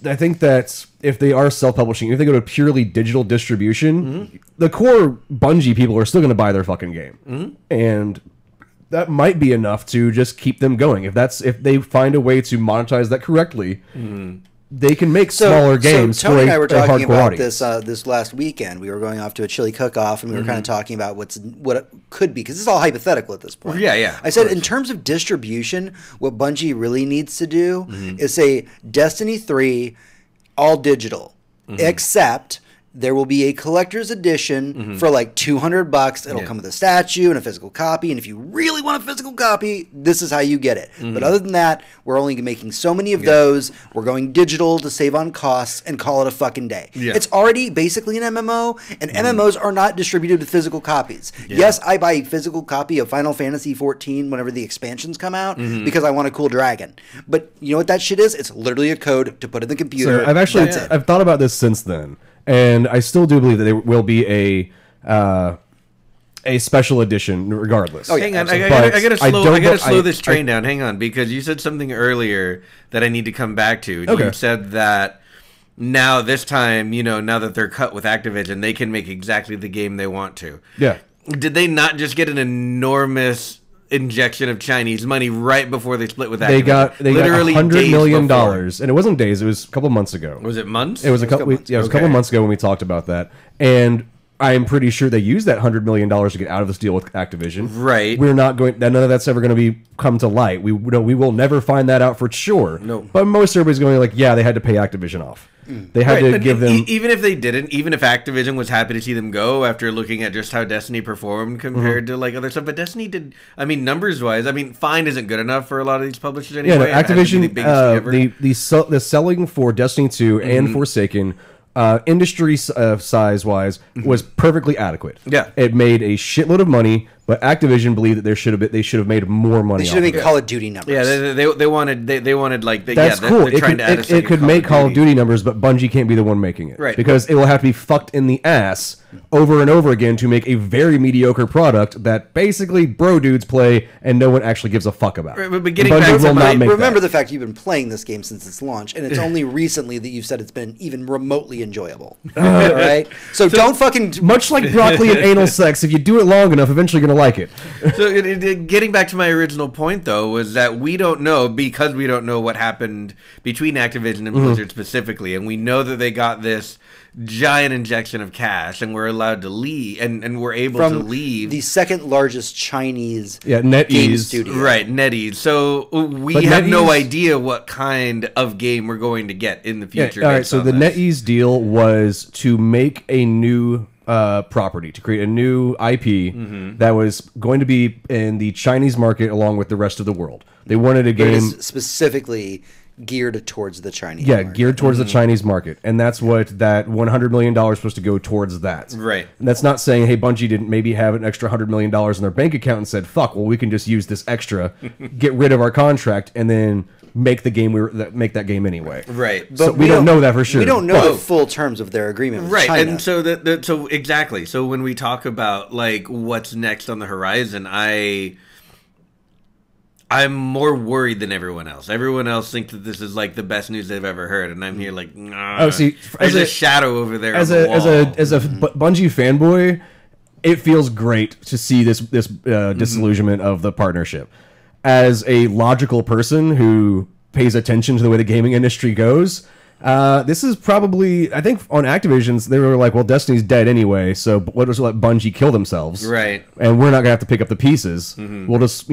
I think that if they are self-publishing, if they go to purely digital distribution, the core Bungie people are still going to buy their fucking game, and that might be enough to just keep them going. If they find a way to monetize that correctly, they can make smaller games. So Tony and I were talking about audience. this last weekend. We were going off to a chili cook-off, and we were kind of talking about what it could be, because it's all hypothetical at this point. Yeah. I said, in terms of distribution, what Bungie really needs to do is say Destiny 3, all digital, except there will be a collector's edition for like $200. It'll come with a statue and a physical copy. And if you really want a physical copy, this is how you get it. But other than that, we're only making so many of those. We're going digital to save on costs and call it a fucking day. Yeah. It's already basically an MMO, and MMOs are not distributed with physical copies. Yes, I buy a physical copy of Final Fantasy XIV whenever the expansions come out because I want a cool dragon. But you know what that shit is? It's literally a code to put in the computer. So I've thought about this since then. And I still do believe that there will be a special edition, regardless. Oh, hang on, I gotta slow this train down. Hang on, because you said something earlier that I need to come back to. Okay. You said that now this time, now that they're cut with Activision, they can make exactly the game they want to. Yeah. Did they not just get an enormous injection of Chinese money right before they split with Activision? They got $100 million, and it wasn't days. It was a couple months ago. Was it months? It was a couple months ago when we talked about that, and I'm pretty sure they used that $100 million to get out of this deal with Activision. Right. We're not going. None of that's ever going to come to light. We will never find that out for sure. No. But most everybody's going like, yeah, they had to pay Activision off. They had to give them. Even if they didn't, even if Activision was happy to see them go after looking at just how Destiny performed compared to like other stuff, but Destiny did. I mean, numbers wise, fine isn't good enough for a lot of these publishers anyway. Yeah, no, Activision. The selling for Destiny 2 and Forsaken, industry size wise, was perfectly adequate. Yeah, it made a shitload of money. But Activision believed that they should have made more money. They should have made Call of Duty numbers. Yeah, they wanted like that's cool. It could make Call of Duty numbers, but Bungie can't be the one making it, right? Because it will have to be fucked in the ass over and over again to make a very mediocre product that basically bro dudes play and no one actually gives a fuck about. Right, but getting back to remember the fact you've been playing this game since its launch, and it's only recently that you've said it's been even remotely enjoyable. All right, so don't fucking much like broccoli and anal sex. If you do it long enough, eventually you're gonna like it. So getting back to my original point, though, was that we don't know, because we don't know what happened between Activision and Blizzard specifically, and we know that they got this giant injection of cash and we're allowed to leave, and we're able to leave the second largest Chinese NetEase studio. Right, NetEase. So we have no idea what kind of game we're going to get in the future. Yeah, all right, so the NetEase deal was to make a new property, to create a new IP that was going to be in the Chinese market along with the rest of the world. They wanted a game specifically geared towards the Chinese market. Geared towards the Chinese market. And that's what that $100 million is supposed to go towards that. Right. And that's not saying, hey, Bungie didn't maybe have an extra $100 million in their bank account and said, fuck, well, we can just use this extra, get rid of our contract, and then make the game make that game anyway. Right. But so we don't know that for sure. We don't know the full terms of their agreement with China. And so so exactly. So when we talk about like what's next on the horizon, I'm more worried than everyone else. Everyone else thinks that this is like the best news they've ever heard, and I'm here like, nah, see, there's a shadow over there. As a Bungie fanboy, it feels great to see this disillusionment of the partnership. As a logical person who pays attention to the way the gaming industry goes, this is probably, I think on Activision's, they were like, well, Destiny's dead anyway, so what does let Bungie kill themselves? Right. And we're not going to have to pick up the pieces. We'll just,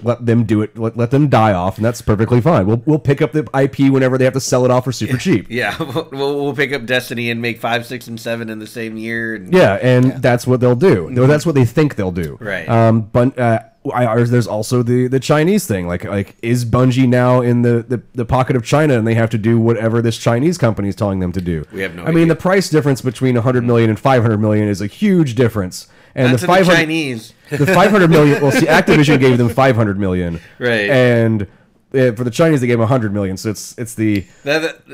let them do it, let them die off, and that's perfectly fine. We'll pick up the IP whenever they have to sell it off for super cheap. Yeah, we'll pick up Destiny and make 5, 6, and 7 in the same year. That's what they'll do. That's what they think they'll do. Right. There's also the Chinese thing. Like is Bungie now in the pocket of China, and they have to do whatever this Chinese company is telling them to do? We have no idea. I mean, the price difference between 100 million and 500 million is a huge difference. And that's the 500 Chinese. The 500 million. Well, see, Activision gave them 500 million, right? And for the Chinese, they gave them 100 million. So it's the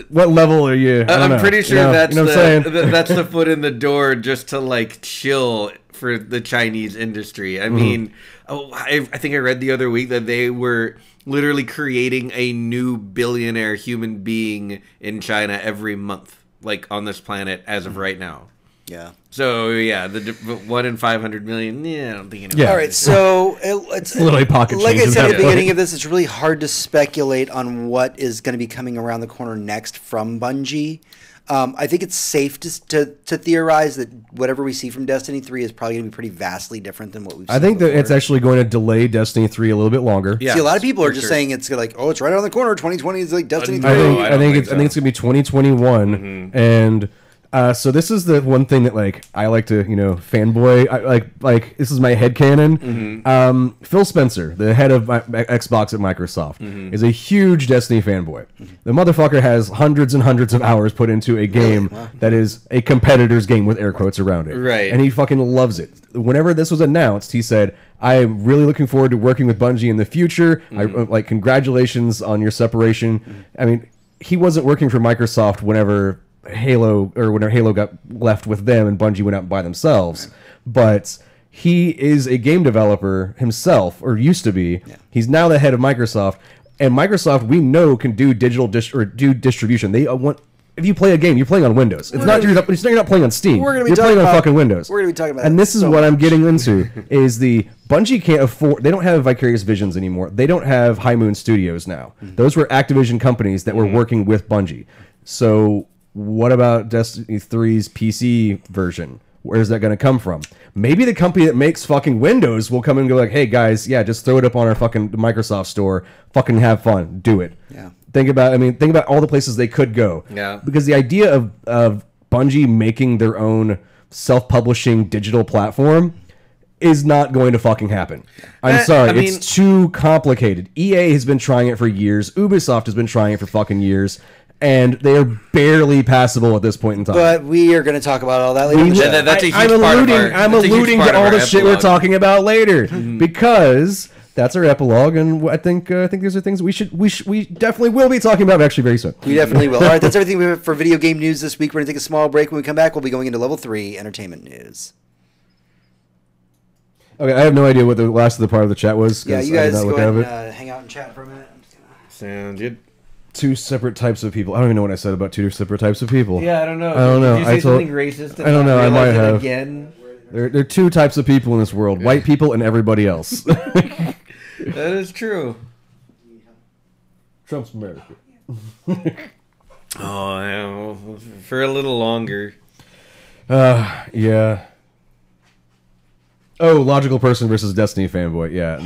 what level are you? I'm pretty sure that's that's the foot in the door just to like chill for the Chinese industry. I mean, I think I read the other week that they were literally creating a new billionaire human being in China every month, like on this planet as of right now. Yeah. So yeah, the 1 in 500 million. Yeah, I don't think anyone. Yeah. All right. So it's literally pocket change. Like I said at the beginning of this, it's really hard to speculate on what is going to be coming around the corner next from Bungie. I think it's safe to theorize that whatever we see from Destiny 3 is probably going to be pretty vastly different than what we've seen. I think before. that it's actually going to delay Destiny 3 a little bit longer. Yeah. See, a lot of people are just saying it's like, oh, it's right around the corner. 2020 is like Destiny 3. I think it's going to be 2021, and. So this is the one thing that like I like to fanboy. Like this is my headcanon. Phil Spencer, the head of Xbox at Microsoft, is a huge Destiny fanboy. The motherfucker has hundreds and hundreds of hours put into a game that is a competitor's game with air quotes around it. Right. And he fucking loves it. Whenever this was announced, he said, I am really looking forward to working with Bungie in the future. Congratulations on your separation. I mean, he wasn't working for Microsoft whenever Halo got left with them and Bungie went out by themselves, but he is a game developer himself, or used to be. Yeah. He's now the head of Microsoft, and Microsoft we know can do digital distribution. They want if you play a game, you're playing on Windows. You're not playing on Steam. You're playing on fucking Windows. We're gonna be talking about. And this is what I'm getting into is the Bungie can't afford. They don't have Vicarious Visions anymore. They don't have High Moon Studios now. Those were Activision companies that were working with Bungie. So. What about Destiny 3's PC version? Where's that going to come from? Maybe the company that makes fucking Windows will come and go like, hey guys, yeah, just throw it up on our fucking Microsoft store. Fucking have fun. Do it. Yeah. Think about all the places they could go. Yeah. Because the idea of Bungie making their own self-publishing digital platform is not going to fucking happen. I'm sorry. It's too complicated. EA has been trying it for years. Ubisoft has been trying it for fucking years. And they are barely passable at this point in time. But we are going to talk about all that later. That's a huge I'm alluding to all the shit we're talking about later because that's our epilogue, and I think these are things we definitely will be talking about actually very soon. We definitely will. All right, that's everything we have for video game news this week. We're going to take a small break. When we come back, we'll be going into level 3 entertainment news. Okay, I have no idea what the last of the part of the chat was. Yeah, you guys go ahead and hang out and chat for a minute. Sounds good. Two separate types of people. I don't even know what I said about two separate types of people. Yeah, I don't know. Did you say something racist? I don't know. I might have. Again? There are two types of people in this world: white people and everybody else. That is true. Trump's America. Yeah, for a little longer. Yeah. Oh, logical person versus Destiny fanboy. Yeah,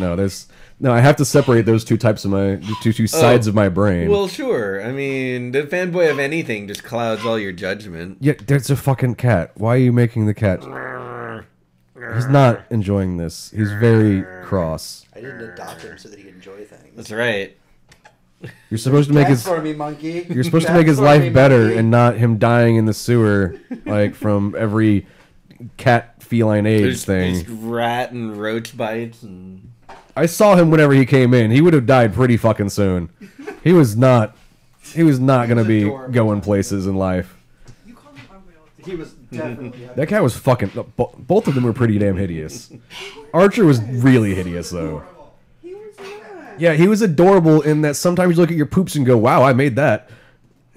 no, I have to separate those two types of two sides of my brain. Well, sure. I mean, the fanboy of anything just clouds all your judgment. Yeah, there's a fucking cat. Why are you making the cat? He's not enjoying this. He's very cross. I didn't adopt him so that he'd enjoy things. That's right. You're supposed to make his for me, monkey. You're supposed to make his life better and not him dying in the sewer like from every cat feline AIDS thing. There's rat and roach bites and I saw him whenever he came in. He would have died pretty fucking soon. He was not gonna be going places in life. You called him ugly. He was definitely. That guy was fucking. Both of them were pretty damn hideous. Archer was really hideous though. He was not. Yeah, he was adorable in that sometimes you look at your poops and go, "Wow, I made that."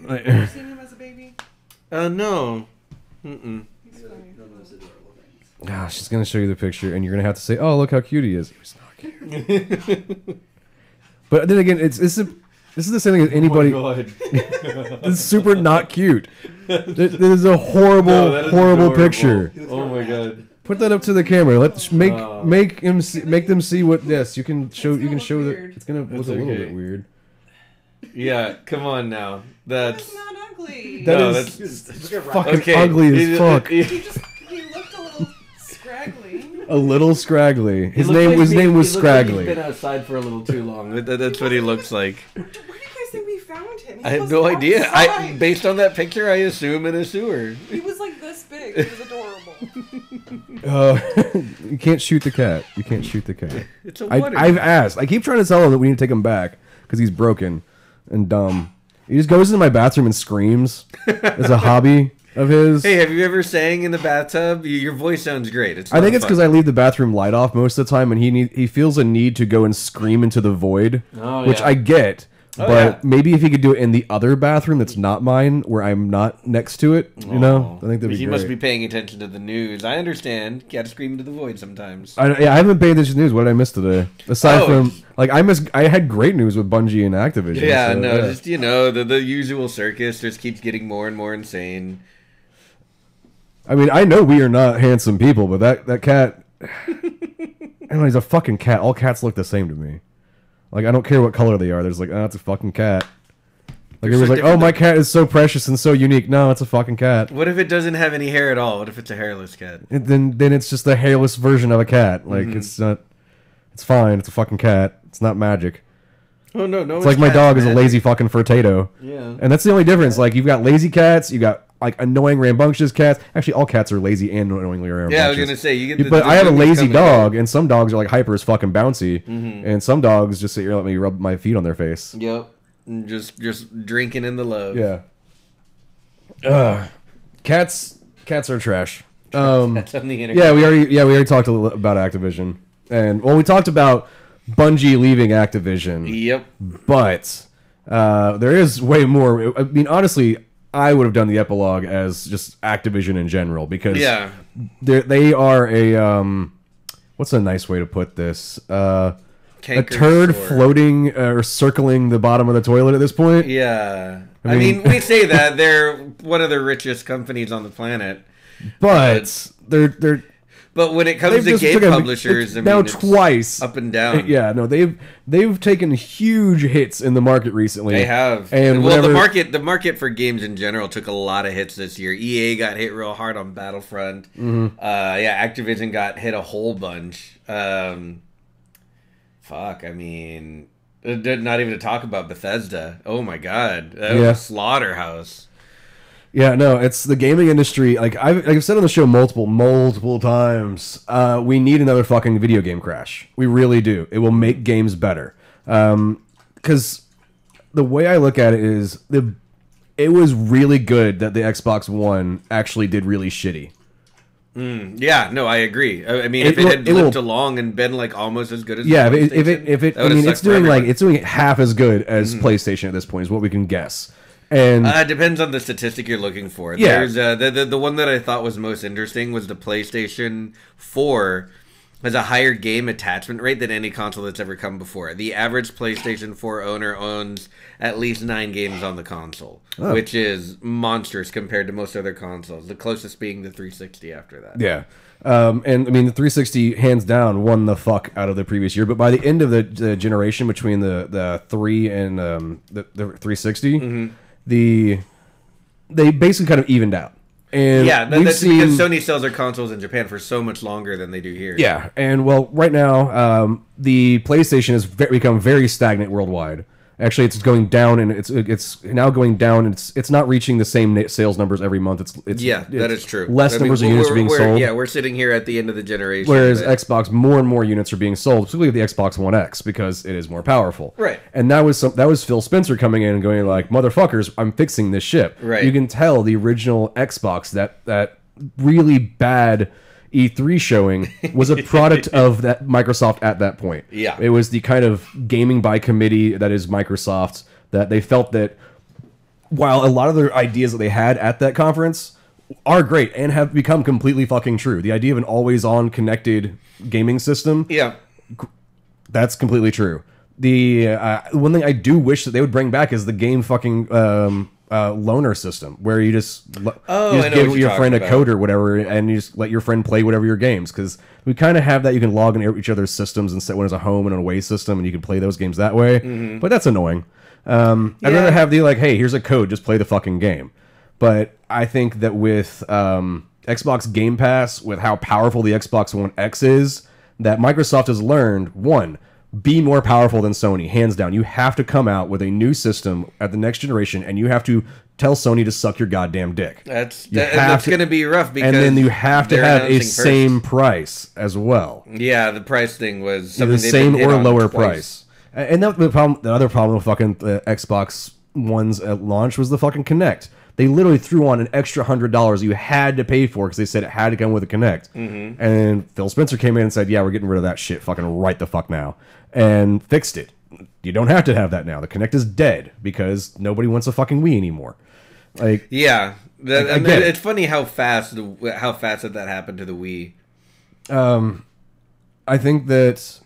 You ever seen him as a baby? No. He's funny. Gosh, she's gonna show you the picture, and you're gonna have to say, "Oh, look how cute he is." He was not cute. But then again, this is the same thing as anybody. Oh my God. It's super not cute. This is a horrible, that is horrible adorable. picture. Oh my God. Put that up to the camera. Let's make them see what. Yes, you can show. You can show that weird. it's gonna look It's a little okay. bit weird. Yeah, come on now. That's not ugly. That No, is that's fucking okay. ugly as fuck. He looked a little scraggly. A little scraggly. His He looks name like was he- name was he looks like he's Scraggly. been outside for a little too long. That's what he looks like. Where do you guys think we found him? He I have was no idea. outside. Based on that picture, I assume in a sewer. He was like this big. He was adorable. You can't shoot the cat. You can't shoot the cat. It's a water. I've asked. I keep trying to tell him that we need to take him back because he's broken and dumb. He just goes into my bathroom and screams as a hobby of his. Hey, have you ever sang in the bathtub? Your voice sounds great. I think it's because I leave the bathroom light off most of the time, and he feels a need to go and scream into the void, Oh, which yeah. I get. Oh, but yeah. maybe if he could do it in the other bathroom that's not mine, where I'm not next to it, you know, I think that'd be He great. must be paying attention to the news. I understand. Got to scream into the void sometimes. I haven't paid attention to news. What did I miss today? Aside Oh. from I had great news with Bungie and Activision. Yeah, so, no, just the usual circus just keeps getting more and more insane. I mean, I know we are not handsome people, but that cat, I don't know, he's a fucking cat. All cats look the same to me. Like, I don't care what color they are. There's like, oh, it's a fucking cat. Like, it There's was so like, oh, different- my cat is so precious and so unique. No, it's a fucking cat. What if it doesn't have any hair at all? What if it's a hairless cat? And then it's just the hairless version of a cat. Like, Mm-hmm. it's not, it's fine. It's a fucking cat. It's not magic. Oh no, It's like my dog is a lazy fucking furtato. Yeah. And that's the only difference. Like, you've got lazy cats, you got like annoying rambunctious cats. Actually, all cats are lazy and annoyingly rambunctious. Yeah, I was gonna say you get. But I have a zoomies lazy coming dog, in. and some dogs are like hyper as fucking bouncy, and some dogs just sit here and let me rub my feet on their face. Yep. And just drinking in the love. Yeah. Cats are trash. That's on the internet. Yeah, we already talked a little about Activision, and we talked about Bungie leaving Activision, Yep. but there is way more. I mean, honestly, I would have done the epilogue as just Activision in general because Yeah. they are a what's a nice way to put this? A Canker turd sore. floating or circling the bottom of the toilet at this point. Yeah. I I mean- mean, we say that they're one of the richest companies on the planet. But they're But when it comes they've to just game took a- publishers, I mean, now it's twice up and down. Yeah, no, they've taken huge hits in the market recently. They have. and well, whenever, the market for games in general took a lot of hits this year. EA got hit real hard on Battlefront. Yeah, Activision got hit a whole bunch. Fuck, I mean, not even to talk about Bethesda. Oh my god, that was Yeah. a slaughterhouse. Yeah, no, it's the gaming industry. Like I've said on the show multiple times, we need another fucking video game crash. We really do. It will make games better. Because the way I look at it is it was really good that the Xbox One actually did really shitty. Yeah, no, I agree. I mean, It if it will- had it will- lived along and been like almost as good as Yeah, the if it PlayStation, that I would've mean, sucked it's for doing everyone. it's doing half as good as PlayStation at this point is what we can guess. And It depends on the statistic you're looking for. Yeah. There's the one that I thought was most interesting was the PlayStation 4 has a higher game attachment rate than any console that's ever come before. The average PlayStation 4 owner owns at least 9 games on the console, which is monstrous compared to most other consoles. The closest being the 360 after that. yeah. And I mean, the 360 hands down won the fuck out of the previous year. But by the end of the generation between the 3 and the 360, they basically kind of evened out. And Yeah, we've that's seen, because Sony sells their consoles in Japan for so much longer than they do here. yeah, and well, right now the PlayStation has become very stagnant worldwide. Actually, it's going down, and it's now going down, and it's not reaching the same sales numbers every month. It's that is true. Less numbers of units are being sold. Yeah, we're sitting here at the end of the generation. Whereas Xbox, more and more units are being sold, particularly the Xbox One X, because it is more powerful. Right. And that was Phil Spencer coming in and going like, "Motherfuckers, I'm fixing this ship." Right. You can tell the original Xbox, that really bad E3 showing, was a product of that Microsoft at that point. Yeah. It was the kind of gaming by committee that is Microsoft, that they felt that while a lot of the ideas that they had at that conference are great and have become completely fucking true. The idea of an always-on connected gaming system, Yeah. that's completely true. The one thing I do wish that they would bring back is the game fucking loaner system, where you just give your friend a code or whatever, and you just let your friend play whatever your games, because we kind of have that. You can log in each other's systems and set one as a home and an away system, and you can play those games that way. But that's annoying. I'd rather have the hey, here's a code, just play the fucking game. But I think that with Xbox Game Pass, with how powerful the Xbox One X is, that Microsoft has learned, one, be more powerful than Sony, hands down. You have to come out with a new system at the next generation, and you have to tell Sony to suck your goddamn dick. That's going to be rough, because and then you have to have a first. same price as well. Yeah, the price thing was The something same or lower price. And that the other problem with fucking Xbox Ones at launch was the fucking Kinect. They literally threw on an extra $100 you had to pay for because they said it had to come with a Kinect. And Phil Spencer came in and said, "Yeah, we're getting rid of that shit fucking right the fuck now," and fixed it. You don't have to have that now. The Kinect is dead because nobody wants a fucking Wii anymore. Like, Yeah, I get it. it's funny how fast that happened to the Wii. I think that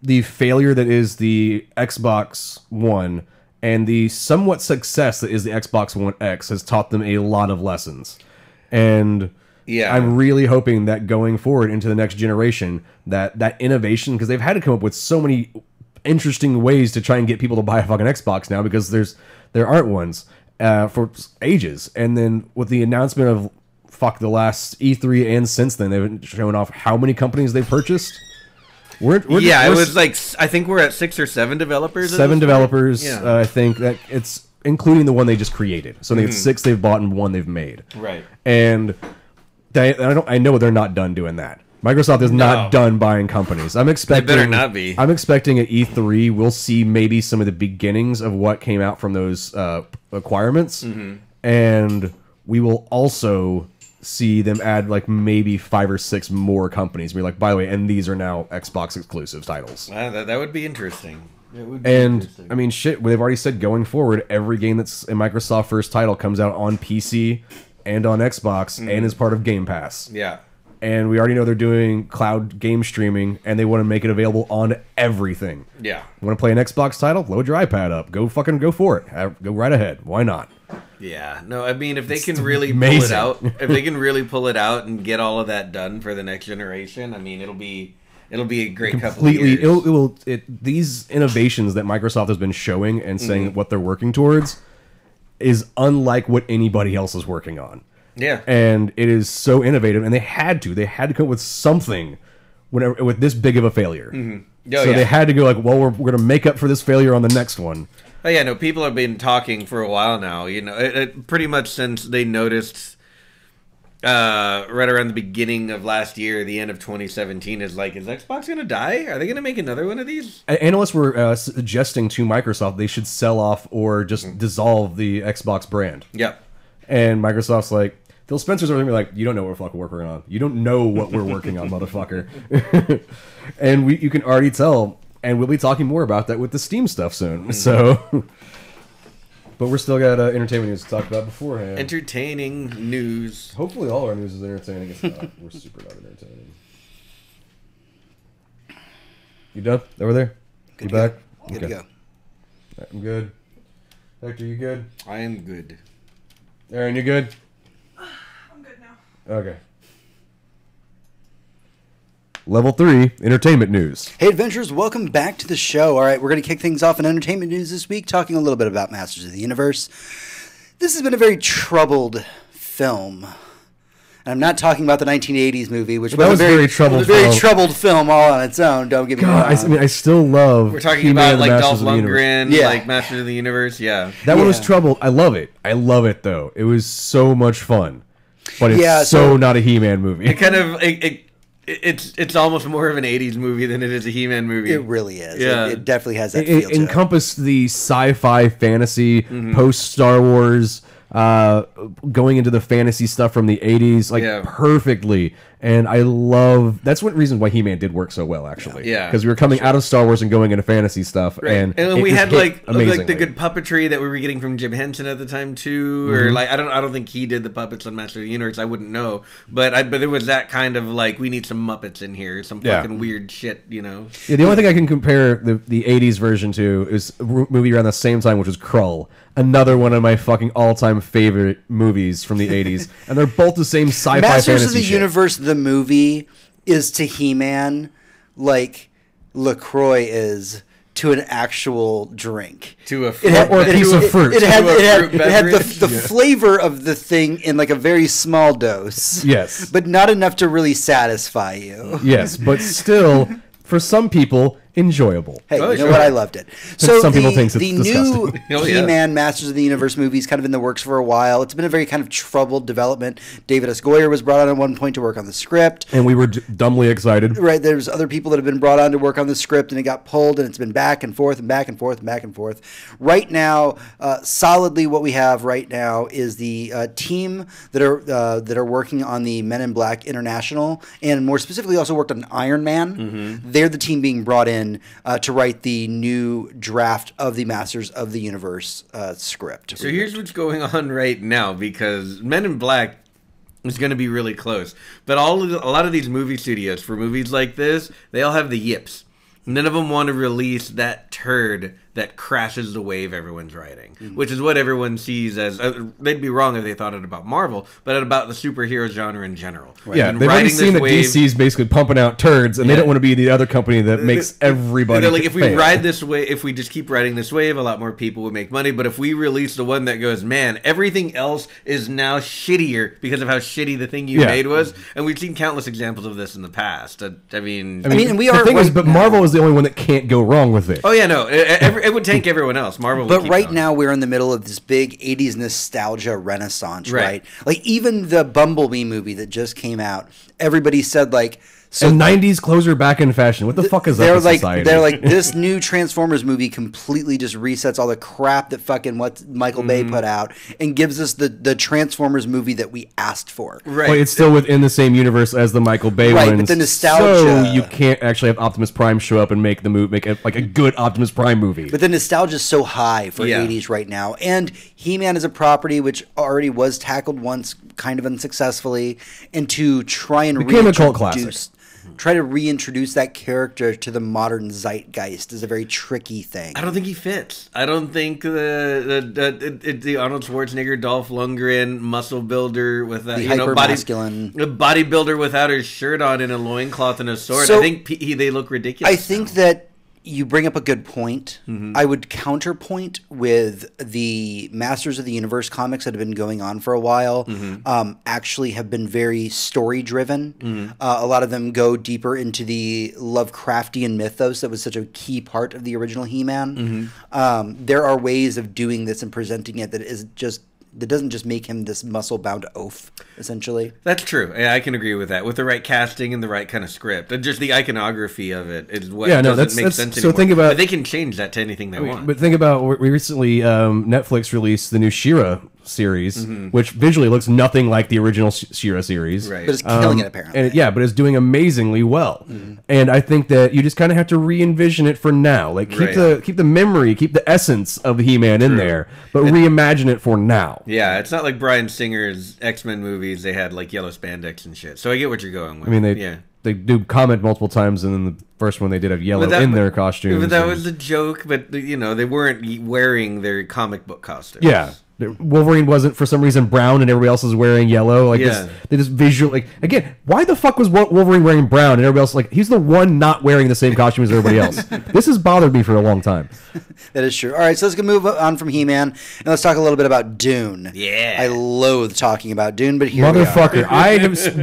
the failure that is the Xbox One and the somewhat success that is the Xbox One X has taught them a lot of lessons. And Yeah, I'm really hoping that going forward into the next generation, that innovation, because they've had to come up with so many interesting ways to try and get people to buy a fucking Xbox now, because there aren't ones for ages. And then with the announcement of the last E3 and since then, they've shown off how many companies they've purchased. it was like, I think we're at 6 or 7 developers. 7 developers. Yeah. I think that it's including the one they just created. So they have 6 they've bought and 1 they've made. Right. And I know they're not done doing that. Microsoft is not done buying companies. I'm expecting. They better not be. I'm expecting at E3 we'll see maybe some of the beginnings of what came out from those acquirements, and we will also see them add like maybe 5 or 6 more companies. We're like, by the way, and these are now Xbox exclusive titles. That would be interesting. It would be And interesting. I mean, shit. They've already said going forward, every game that's a Microsoft first title comes out on PC and on Xbox and is part of Game Pass. Yeah. And we already know they're doing cloud game streaming, and they want to make it available on everything. Yeah. Want to play an Xbox title? Load your iPad up. Go for it. Go right ahead. Why not? Yeah. No, I mean, if they can really pull amazing. it out, if they can really pull it out and get all of that done for the next generation, I mean, it'll be a great couple of years. These innovations that Microsoft has been showing and saying what they're working towards is unlike what anybody else is working on. Yeah. And it is so innovative, and they had to come up with something with this big of a failure. They had to go like, well, we're going to make up for this failure on the next one. Oh yeah, no, people have been talking for a while now. You know, it pretty much since they noticed right around the beginning of last year, the end of 2017, is Xbox going to die? Are they going to make another one of these? Analysts were suggesting to Microsoft they should sell off or just dissolve the Xbox brand. Yep. And Microsoft's like, Phil Spencer's over there like, you don't know what fucking working on. You don't know what we're working on, motherfucker. And you can already tell, and we'll be talking more about that with the Steam stuff soon. So, but we're still got entertainment news to talk about beforehand. Entertaining news. Hopefully all our news is entertaining. It's not. We're super not entertaining. You done? Over there? Good You to back? Good to go. I'm good. Hector, you good? I am good. Aaron, you good? I'm good now. Okay. Level 3, entertainment news. Hey, adventurers, welcome back to the show. All right, we're going to kick things off in entertainment news this week, talking a little bit about Masters of the Universe. This has been a very troubled film. I'm not talking about the 1980s movie, which That was a very troubled film. troubled film all on its own. Don't get me wrong. God, I mean, I still love. We're talking He-Man about and the like Dolph Masters of the Universe. Lundgren, Yeah. like Masters of the Universe. Yeah, That one was Yeah. troubled. I love it. I love it though. It was so much fun, but it's Yeah, so so- not a He-Man movie. it kind of it's almost more of an '80s movie than it is a He-Man movie. It really is. Yeah. It definitely has that It feel to it. encompassed the sci-fi fantasy post Star Wars, going into the fantasy stuff from the 80s like Yeah. perfectly. And I love that's one reason why He-Man did work so well, actually. Yeah. because we were coming out of Star Wars and going into fantasy stuff, Right. and then it we just had hit like the amazingly. good puppetry that we were getting from Jim Henson at the time too, or like I don't think he did the puppets on Master of the Universe. I wouldn't know, but there was that kind of like we need some Muppets in here, some Yeah. fucking weird shit, you know. Yeah, the only thing I can compare the 80s version to is a movie around the same time, which was Krull. Another one of my fucking all-time favorite movies from the 80s. And they're both the same sci-fi Masters fantasy of the shit. Universe, the movie, is to He-Man like LaCroix is to an actual drink. To a It had, Or a it- piece of it- fruit. It had, To a it had, fruit it had beverage. the flavor of the thing in like a very small dose. Yes. But not enough to really satisfy you. Yes, but still, for some people, enjoyable. Hey, Oh, you know sure. what? I loved it. So Some people think it's the disgusting. new Oh, yeah. He-Man Masters of the Universe movie is kind of in the works for a while. It's been a very kind of troubled development. David S. Goyer was brought on at one point to work on the script. And we were dumbly excited. Right, there's other people that have been brought on to work on the script, and it got pulled, and it's been back and forth and back and forth and back and forth. Right now, solidly, what we have right now is the team that are working on the Men in Black International, and more specifically, also worked on Iron Man. They're the team being brought in to write the new draft of the Masters of the Universe script. So here's what's going on right now, because Men in Black is going to be really close. But a lot of these movie studios, for movies like this, they all have the yips. None of them want to release that turd that crashes the wave everyone's writing, which is what everyone sees as... they'd be wrong if they thought it about Marvel, but about the superhero genre in general. Yeah, they've already seen that DC's basically pumping out turds, and they don't want to be the other company that makes everybody They're like, if we fail. ride this wave, if we just keep riding this wave, a lot more people would make money. But if we release the one that goes, man, everything else is now shittier because of how shitty the thing you Yeah. made was, and we've seen countless examples of this in the past. I mean, and we the are thing is, right but now- Marvel is the only one that can't go wrong with it. oh yeah, no, it would tank everyone else. Marvel, would But keep right going. now we're in the middle of this big 80s nostalgia renaissance, Right. right? Like even the Bumblebee movie that just came out, everybody said like so And 90s clothes are back in fashion. What the fuck is that they're with like society? they're like this new Transformers movie completely just resets all the crap that fucking what Michael Bay put out and gives us the Transformers movie that we asked for. right? But it's still within the same universe as the Michael Bay Right, ones. but the nostalgia- So you can't actually have Optimus Prime show up and make the movie, like a good Optimus Prime movie. But the nostalgia is so high for Yeah. 80s right now. And He-Man is a property which already was tackled once kind of unsuccessfully, and to try and Became a cult classic. try to reintroduce that character to the modern zeitgeist is a very tricky thing. I don't think he fits. I don't think the Arnold Schwarzenegger, Dolph Lundgren muscle builder with that The a hyper-masculine. bodybuilder without his shirt on and a loincloth and a sword. So- I think they look ridiculous. I think that you bring up a good point. Mm-hmm. I would counterpoint with the Masters of the Universe comics that have been going on for a while. Mm-hmm. Actually, have been very story driven. Mm-hmm. A lot of them go deeper into the Lovecraftian mythos that was such a key part of the original He-Man. Mm-hmm. There are ways of doing this and presenting it that doesn't just make him this muscle-bound oaf, essentially. That's true. Yeah, I can agree with that. With the right casting and the right kind of script, and just the iconography of it is what doesn't make sense so anymore. think about- but they can change that to anything they want. But think about, we recently, Netflix released the new She-Ra series, which visually looks nothing like the original She-Ra series. Right. But it's killing it, apparently. And but it's doing amazingly well. And I think that you just kind of have to re-envision it for now. Like keep Right. the memory, keep the essence of He-Man in there, but reimagine it for now. Yeah, it's not like Bryan Singer's X-Men movies. They had like yellow spandex and shit. So I get what you're going with. I mean, yeah. they do comment multiple times, and then the first one they did have yellow But that- in their costumes. But that and- was a joke. But they weren't wearing their comic book costumes. yeah. Wolverine wasn't for some reason brown and everybody else is wearing yellow. Like they just visual. Like again, why the fuck was Wolverine wearing brown and everybody else like he's the one not wearing the same costume as everybody else? This has bothered me for a long time. That is true. All right, so let's move on from He-Man and let's talk a little bit about Dune. Yeah, I loathe talking about Dune, but here motherfucker,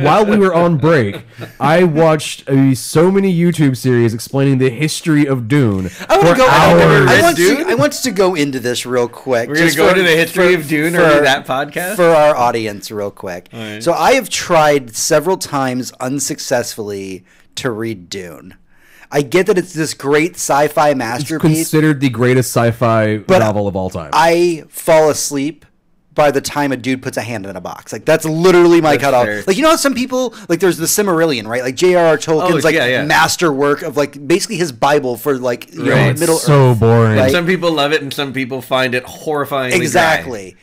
while we were on break, I watched so many YouTube series explaining the history of Dune. I want to go into this real quick. We're going to go to the history of Dune or that podcast? For our audience real quick. Right. So I have tried several times unsuccessfully to read Dune. I get that it's this great sci-fi masterpiece. It's considered the greatest sci-fi novel of all time. I fall asleep by the time a dude puts a hand in a box. Like, that's literally my cutoff. Fair. Like, you know how some people, like, there's the Silmarillion, right? Like, J.R.R. Tolkien's, masterwork of, like, basically his Bible for, like, you know, Middle Earth. So boring. Right? Some people love it and some people find it horrifyingly Exactly. dry.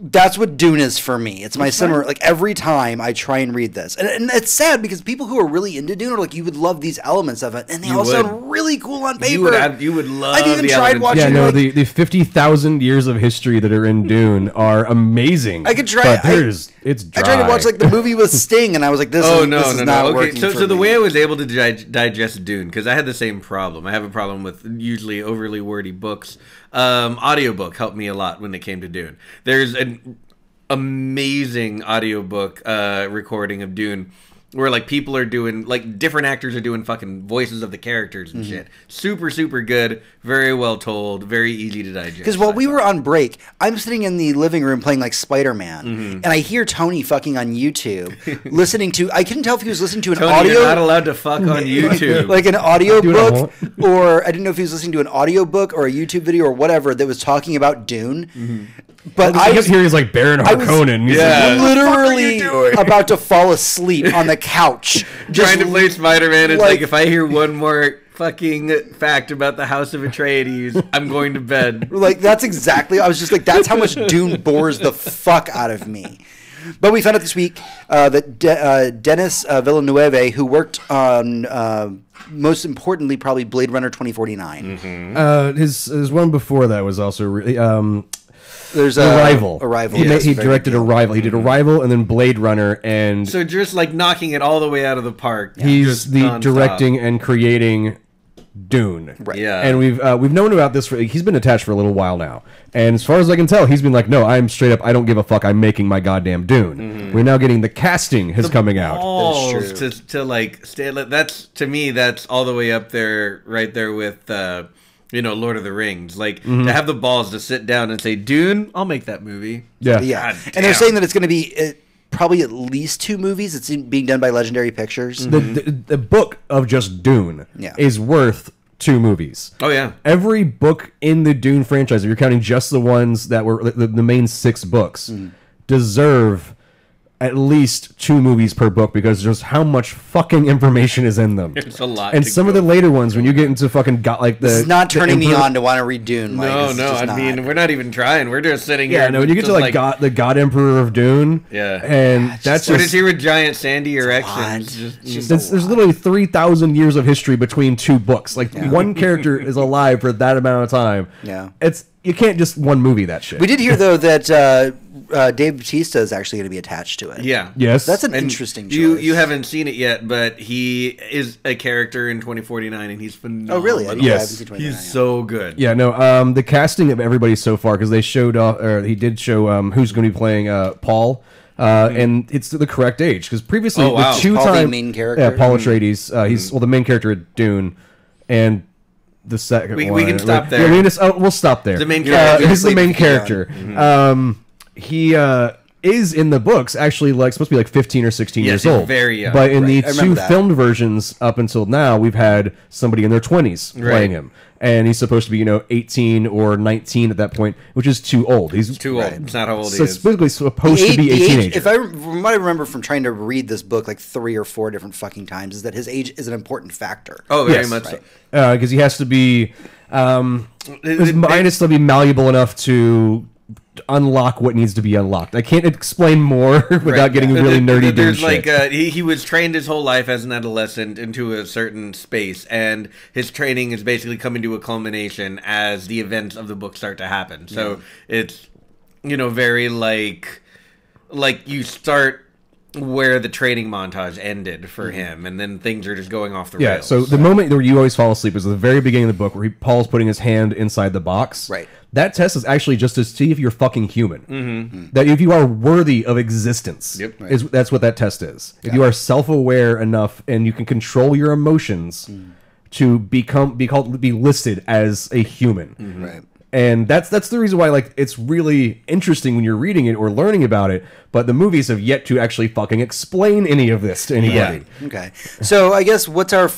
That's what Dune is for me. It's my summer. Like every time I try and read this, and it's sad because people who are really into Dune are like, you would love these elements of it, and they all sound really cool on paper. You would love. I've even tried watching. Yeah, no, the 50,000 years of history that are in Dune are amazing. I could try. But it's dry. I tried to watch like the movie with Sting, and I was like, this is not working. So the way I was able to digest Dune, because I had the same problem. I have a problem with usually overly wordy books. Audiobook helped me a lot when it came to Dune. There's an amazing audiobook recording of Dune where like people are doing like different actors are doing fucking voices of the characters and shit. Super good, very well told, very easy to digest. Because while we were on break, I'm sitting in the living room playing like Spider-Man, and I hear Tony fucking on YouTube, listening to. I couldn't tell if he was listening to an audio. You're not allowed to fuck on YouTube. Like an audio book, or I didn't know if he was listening to an audio book or a YouTube video or whatever that was talking about Dune. But I was here. He's like Baron Harkonnen. Literally about to fall asleep on the couch, trying to play Spider-Man. It's like if I hear one more fucking fact about the House of Atreides, I'm going to bed. Like that's exactly. I was just like, that's how much Dune bores the fuck out of me. But we found out this week that Denis Villeneuve, who worked on most importantly probably Blade Runner 2049, his one before that was also really. There's Arrival. He directed Arrival. He did Arrival and then Blade Runner, and so just like knocking it all the way out of the park. He's the directing and creating Dune. Right. Yeah. And we've known about this he's been attached for a little while now. And as far as I can tell, he's been like, no, I'm straight up, I don't give a fuck. I'm making my goddamn Dune. We're now getting the casting coming out. That's true. To like stay. That's to me. That's all the way up there, right there with. Lord of the Rings. Like, to have the balls to sit down and say, Dune, I'll make that movie. Yeah. And they're saying that it's going to be probably at least 2 movies. It's being done by Legendary Pictures. The book of just Dune is worth 2 movies. Oh, yeah. Every book in the Dune franchise, if you're counting just the ones that were the main 6 books, deserve at least 2 movies per book because just how much fucking information is in them. There's a lot. And some of the later ones, when you get into fucking this is not turning me on to want to read Dune. No. I mean, we're not even trying. We're just sitting here. Yeah, no. When you get to like the God Emperor of Dune, and that's just. What is he with giant sandy erections? There's literally 3,000 years of history between 2 books. Like one character is alive for that amount of time. Yeah, you can't just one movie that shit. We did hear though that Dave Bautista is actually going to be attached to it. Yeah. Yes. That's an interesting choice. You haven't seen it yet, but he is a character in 2049, and he's phenomenal. Oh, really? Yes. He's so good. Yeah, no, the casting of everybody so far, because they showed off, or he did show who's going to be playing Paul, and it's the correct age, because previously the 2-time... the main character? Yeah, Paul Atreides. He's, the main character at Dune, and... The second one. We can stop there. Yeah, we'll stop there. The main character. He's the main character. He is in the books actually supposed to be like 15 or 16 years old. Very young. But in the 2 filmed versions up until now, we've had somebody in their 20s playing him. And he's supposed to be, 18 or 19 at that point, which is too old. He's too old. It's not how old he is. It's basically supposed to be a teenager. From what I remember from trying to read this book like 3 or 4 different fucking times, is that his age is an important factor. Oh, very much so. Because he has to be... his mind has to be malleable enough to unlock what needs to be unlocked. I can't explain more without getting really nerdy. There's like he was trained his whole life as an adolescent into a certain space, and his training is basically coming to a culmination as the events of the book start to happen. So it's very like you start where the training montage ended for him, and then things are just going off the rails. So the moment where you always fall asleep is the very beginning of the book, where Paul's putting his hand inside the box. Right. That test is actually just to see if you're fucking human. That if you are worthy of existence. Yep. That's what that test is. If you are self-aware enough and you can control your emotions to be listed as a human. Right. And that's the reason why, like, it's really interesting when you're reading it or learning about it, but the movies have yet to actually fucking explain any of this to anybody. Yeah. Okay. So I guess what's our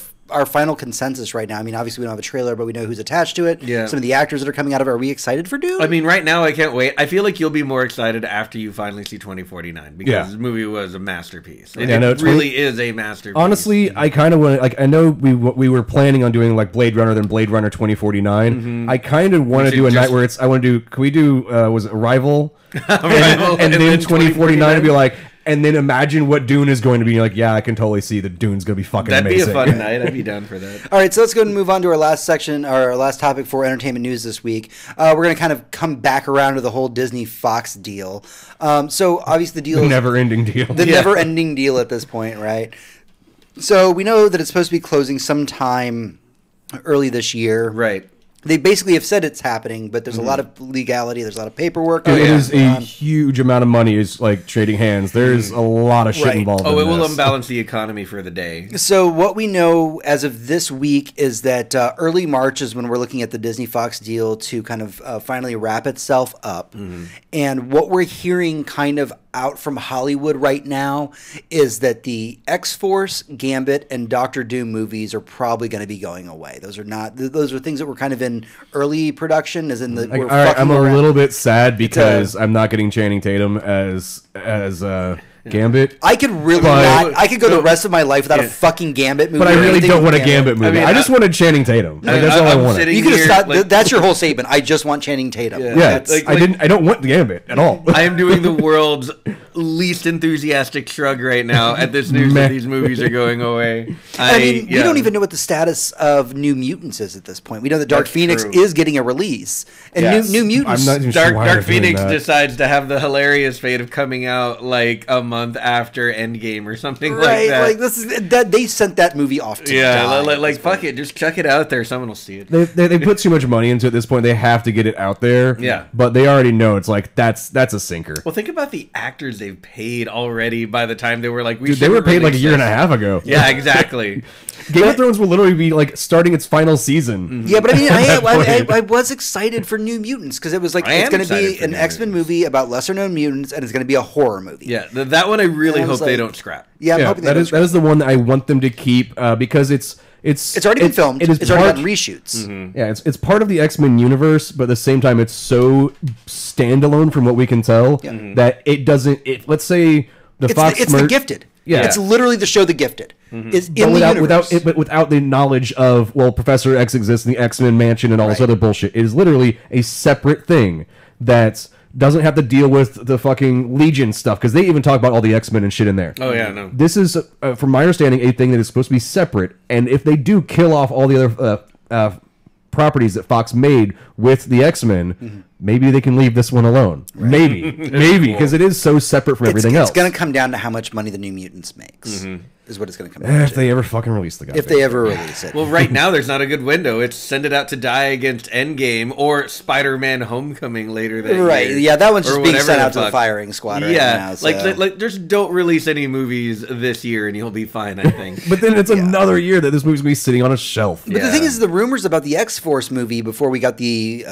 final consensus right now? I mean, obviously we don't have a trailer, but we know who's attached to it. Yeah. Some of the actors that are coming out of it. Are we excited for Dune? I mean, right now I can't wait. I feel like you'll be more excited after you finally see 2049 because this movie was a masterpiece. It really is a masterpiece. Honestly, I kind of want to, like, I know we were planning on doing like Blade Runner, then Blade Runner 2049. I kind of want to do a night where can we do was it Arrival? and then 2049 and be like, and then imagine what Dune is going to be. You're like, yeah, I can totally see that Dune's going to be fucking amazing. That'd be a fun night. I'd be down for that. All right, so let's go and move on to our last section, our last topic for entertainment news this week. We're going to kind of come back around to the whole Disney-Fox deal. So obviously the deal is... Never-ending deal. The never-ending deal at this point, right? So we know that it's supposed to be closing sometime early this year. Right. They basically have said it's happening, but there's a lot of legality. There's a lot of paperwork. It is a huge amount of money is like trading hands. There's a lot of shit involved in it this. will unbalance the economy for the day. So what we know as of this week is that early March is when we're looking at the Disney-Fox deal to kind of finally wrap itself up. And what we're hearing kind of out from Hollywood right now is that the X-Force, Gambit, and Doctor Doom movies are probably going to be going away. Those are things that were kind of in early production, as in the. All right, I'm a little bit sad because I'm not getting Channing Tatum as Gambit. I could really not. I could go the rest of my life without a fucking Gambit movie. But I really don't want a Gambit movie. I just wanted Channing Tatum. That's all I wanted. You could have stopped. That's your whole statement. I just want Channing Tatum. Yeah, I don't want the Gambit at all. I am doing the world's least enthusiastic shrug right now at this news that these movies are going away. I mean, we don't even know what the status of New Mutants is at this point. We know that Dark Phoenix is getting a release, and New Mutants. I'm not even sure why Dark Phoenix decides to have the hilarious fate of coming out like a month after Endgame or something like that. Like this is that they sent that movie off to die. Like fuck it, just chuck it out there. Someone will see it. They put too much money into it at this point. They have to get it out there. Yeah, but they already know it's like that's a sinker. Well, think about the actors they've paid already. By the time they were like, they were paid like a year and a half ago. Yeah, exactly. Game of Thrones will literally be like starting its final season. Yeah, but I mean, I was excited for New Mutants because it was like it's going to be an X-Men movie about lesser known mutants, and it's going to be a horror movie. Yeah, that one I really hope they don't scrap. Yeah, I'm hoping that is the one that I want them to keep because it's already been filmed. It's already gotten reshoots. Yeah, it's part of the X-Men universe, but at the same time, it's so standalone from what we can tell that it doesn't. Let's say it's The Gifted. Yeah, it's literally the show The Gifted. Is in the universe. Without the knowledge of Professor X exists in the X-Men mansion and all this other bullshit. It is literally a separate thing that doesn't have to deal with the fucking Legion stuff because they even talk about all the X-Men and shit in there. Oh yeah, no. This is, from my understanding, a thing that is supposed to be separate. And if they do kill off all the other properties that Fox made with the X-Men, maybe they can leave this one alone. Maybe, because it is so separate from everything else. It's going to come down to how much money the New Mutants makes. Is what it's going to come down to. If they ever fucking release the guy. If they ever release it. Well, right now there's not a good window. It's send it out to die against Endgame or Spider-Man Homecoming later that year. Yeah, that one's just being sent out to the firing squad right now. So. Like just don't release any movies this year and you'll be fine, I think. But then it's another year that this movie's going to be sitting on a shelf. But the thing is, the rumors about the X-Force movie before we got the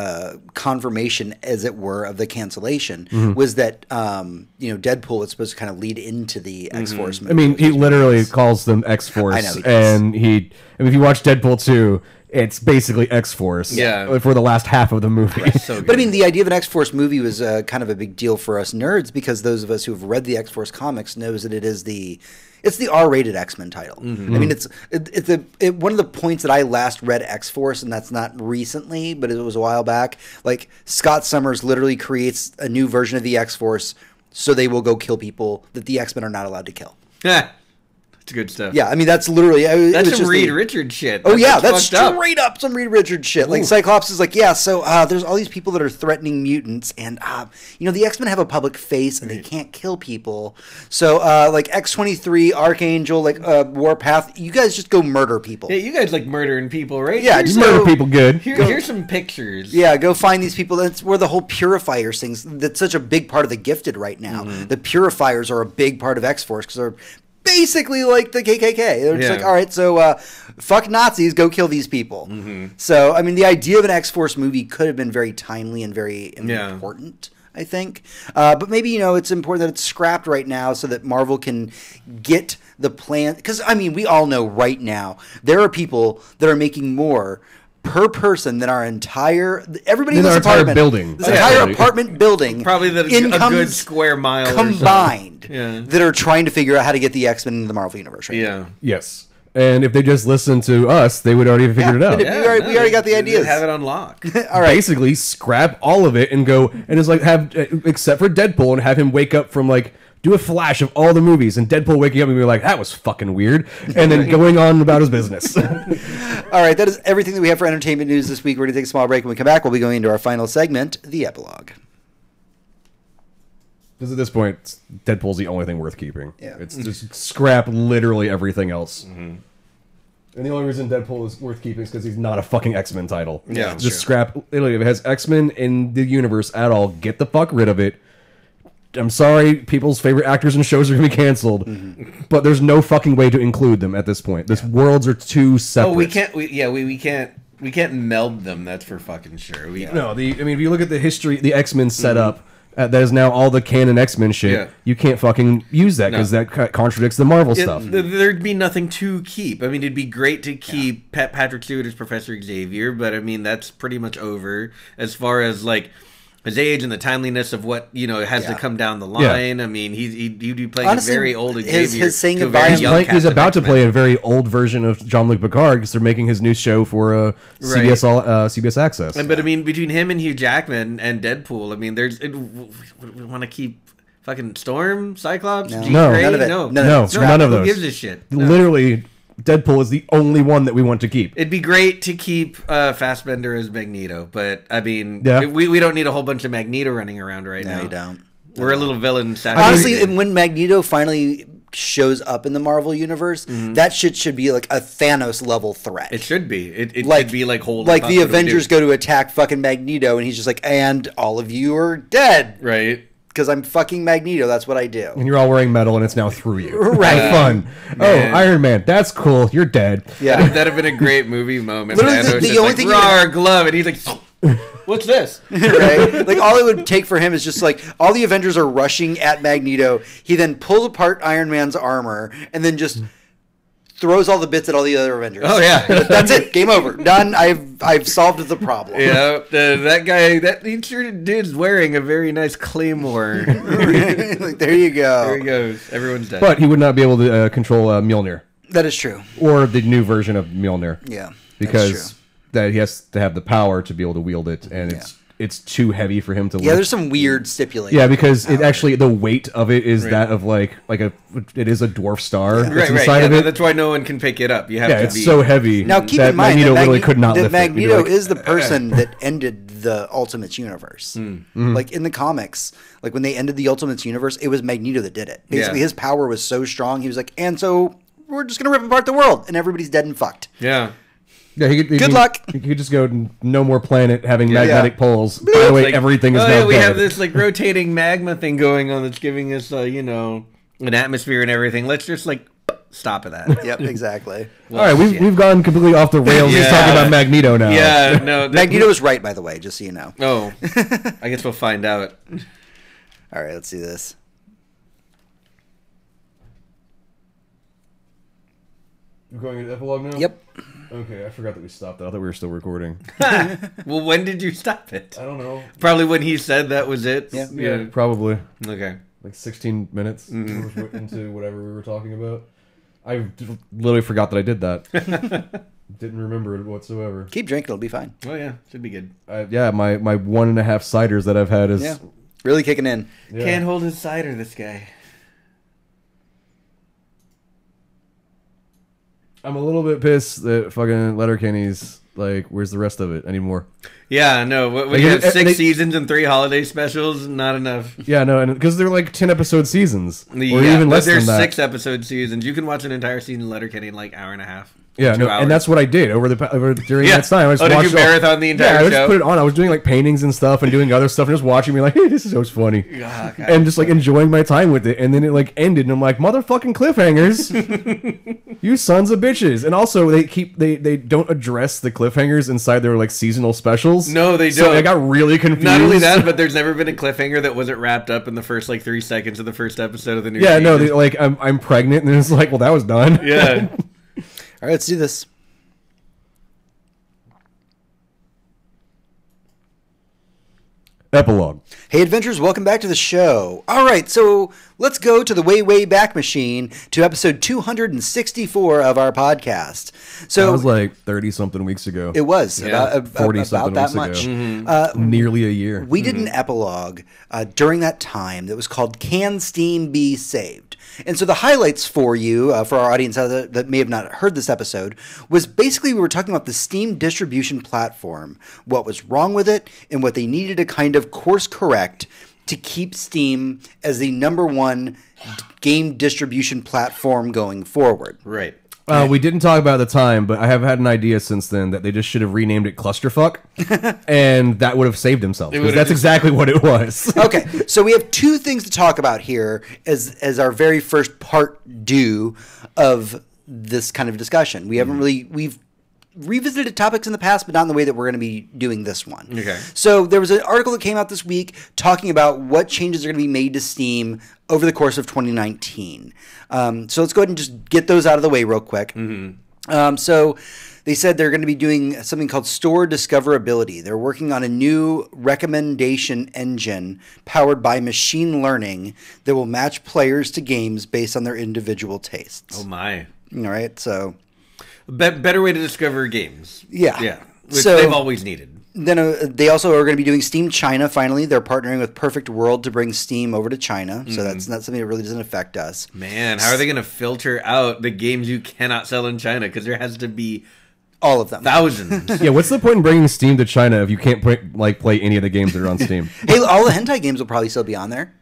confirmation, as it were, of the cancellation was that Deadpool was supposed to kind of lead into the X-Force movie. I mean, he literally calls them X-Force. I know he does. And if you watch Deadpool 2, it's basically X-Force for the last half of the movie. So but I mean, the idea of an X-Force movie was kind of a big deal for us nerds because those of us who have read the X-Force comics knows that it's the R-rated X-Men title. I mean, it's one of the points that I last read X-Force, and that's not recently, but it was a while back. Like Scott Summers literally creates a new version of the X-Force, so they will go kill people that the X-Men are not allowed to kill. Yeah. It's good stuff. Yeah, I mean that's literally that's some Reed Richards shit. Oh yeah, that's straight up some Reed Richards shit. Ooh. Like Cyclops is like, yeah, so there's all these people that are threatening mutants, and the X-Men have a public face and they can't kill people. So like X-23, Archangel, like Warpath, you guys just go murder people. Yeah, you guys like murdering people, right? Yeah, just murder people good. Here's some pictures. Yeah, go find these people. That's where the whole Purifiers things. That's such a big part of the Gifted right now. The Purifiers are a big part of X-Force because they're basically like the KKK. They're just like, all right, so fuck Nazis, go kill these people. So, I mean, the idea of an X-Force movie could have been very timely and very important, I think. But maybe, it's important that it's scrapped right now so that Marvel can get the plan. Because, I mean, we all know right now there are people that are making more per person than our entire everybody in this apartment building. This entire apartment building, probably a good square mile combined, that are trying to figure out how to get the X-Men into the Marvel universe. Right now. Yes. And if they just listened to us, they would already have figured it out. We already got the ideas. Have it on lock. All right. Basically, scrap all of it and go and it's like have except for Deadpool and have him wake up from like. Do a flash of all the movies, and Deadpool waking up and be like, that was fucking weird, and then going on about his business. All right, that is everything that we have for entertainment news this week. We're going to take a small break. When we come back, we'll be going into our final segment, the epilogue. Because at this point, Deadpool's the only thing worth keeping. Yeah. It's just scrap literally everything else. And the only reason Deadpool is worth keeping is because he's not a fucking X-Men title. Yeah, just scrap. Literally, if it has X-Men in the universe at all, get the fuck rid of it. I'm sorry, people's favorite actors and shows are going to be canceled, but there's no fucking way to include them at this point. These worlds are too separate. Oh, we can't. We can't meld them. That's for fucking sure. No, I mean, if you look at the history, the X-Men setup, that is now all the canon X-Men shit. You can't fucking use that because that contradicts the Marvel stuff. There'd be nothing to keep. I mean, it'd be great to keep Patrick Stewart as Professor Xavier, but I mean, that's pretty much over as far as like. His age and the timeliness of what has to come down the line. I mean, he'd be playing a very old Xavier. His saying goodbye. He's about to play a very old version of Jean-Luc Picard because they're making his new show for CBS Access. But I mean, between him and Hugh Jackman and Deadpool, I mean, we want to keep fucking Storm, Cyclops, Jean Grey? None of it. None of those. Who gives a shit? Literally. Deadpool is the only one that we want to keep. It'd be great to keep Fassbender as Magneto, but I mean, we don't need a whole bunch of Magneto running around right now. No, you don't. We're a little villain. Honestly, when Magneto finally shows up in the Marvel universe, that shit should be like a Thanos level threat. It should be. It should be like holding. Like the Avengers go to attack fucking Magneto, and he's just like, and all of you are dead. Right. Because I'm fucking Magneto. That's what I do. And you're all wearing metal, and it's now through you. Right. Have fun. Man. Oh, Iron Man. That's cool. You're dead. Yeah. That'd have been a great movie moment. Literally, the only thing glove, and he's like, what's this? Right? Like, all it would take for him is just like, all the Avengers are rushing at Magneto. He then pulls apart Iron Man's armor, and then just throws all the bits at all the other Avengers. Oh yeah, that's it. Game over. Done. I've solved the problem. Yeah, that guy, he sure dude's wearing a very nice claymore. Like, there you go. There he goes. Everyone's dead. But he would not be able to control Mjolnir. That is true. Or the new version of Mjolnir. Yeah, because that he has to have the power to be able to wield it, and it's too heavy for him to lift. Yeah, there's some weird stipulations. Yeah, because it actually, the weight of it is that of it is a dwarf star. Right. Of it. That's why no one can pick it up. You have to it's so heavy. Now keep in mind Magneto really could not lift it. Magneto is the person that ended the Ultimates universe. Like in the comics, like when they ended the Ultimates universe, it was Magneto that did it. Basically, his power was so strong. He was like, and so we're just gonna rip apart the world, and everybody's dead and fucked. Yeah. Yeah, good luck. He could just go no more planet having magnetic poles. By the way, everything is now dead. We have this rotating magma thing going on that's giving us an atmosphere and everything. Let's just stop at that. Yep, exactly. All right, we've gone completely off the rails. Just talking about Magneto now. Yeah, no. Magneto was right, by the way, just so you know. Oh, I guess we'll find out. All right, let's see this. We're going into epilogue now? Yep. Okay, I forgot that we stopped that. I thought we were still recording. Well, when did you stop it? I don't know. Probably when he said that was it? Yeah, probably. Okay. Like 16 minutes into whatever we were talking about. I literally forgot that I did that. Didn't remember it whatsoever. Keep drinking, it'll be fine. Oh, yeah. Should be good. My 1.5 ciders that I've had is... really kicking in. Yeah. Can't hold his cider, this guy. I'm a little bit pissed that fucking Letterkenny's like, where's the rest of it? I need more. Yeah, no. We have 6 seasons and 3 holiday specials. Not enough. Yeah, no, and because they're like 10-episode seasons, or Yeah, even less there's than that. 6-episode seasons. You can watch an entire season of Letterkenny in like hour and a half. Yeah, no, 2 hours. and that's what I did during that time. I just did you watched marathon the entire I show? just put it on. I was doing like paintings and stuff and doing other stuff and just watching me like, hey, this is so funny. God. And just like enjoying my time with it. And then it like ended and I'm like, motherfucking cliffhangers. You sons of bitches. And also they don't address the cliffhangers inside their like seasonal specials. No, they So don't. I got really confused. Not only that, but there's never been a cliffhanger that wasn't wrapped up in the first like 3 seconds of the first episode of the new season. no, like I'm pregnant and it's like, well, that was done. Yeah. All right, let's do this. Epilogue. Hey, adventurers, welcome back to the show. All right, so let's go to the way back machine to episode 264 of our podcast. So That was like 30-something weeks ago. it was about 40-something that weeks much. ago. Nearly a year. We did an epilogue during that time that was called Can Steam Be Saved? And so the highlights for you, for our audience that may have not heard this episode, was basically we were talking about the Steam distribution platform, what was wrong with it, and what they needed to kind of course correct to keep Steam as the #1 game distribution platform going forward. Right. We didn't talk about it at the time, but I have had an idea since then that they just should have renamed it Clusterfuck, and that would have saved themselves. Because that's exactly what it was. Okay, so we have 2 things to talk about here as our very first part due of this kind of discussion. We haven't we've revisited topics in the past, but not in the way that we're going to be doing this one. Okay. So there was an article that came out this week talking about what changes are going to be made to Steam over the course of 2019. So let's go ahead and just get those out of the way real quick. So they said they're going to be doing something called store discoverability. They're working on a new recommendation engine powered by machine learning that will match players to games based on their individual tastes. Oh my. All right, so Better way to discover games. Yeah. Yeah. Which So- they've always needed. then they also are going to be doing Steam China. Finally, they're partnering with Perfect World to bring Steam over to China. So that's not something that really doesn't affect us. Man, how are they going to filter out the games you cannot sell in China? Because there has to be All of them. thousands. Yeah, what's the point in bringing Steam to China if you can't play any of the games that are on Steam? Hey, all the hentai games will probably still be on there.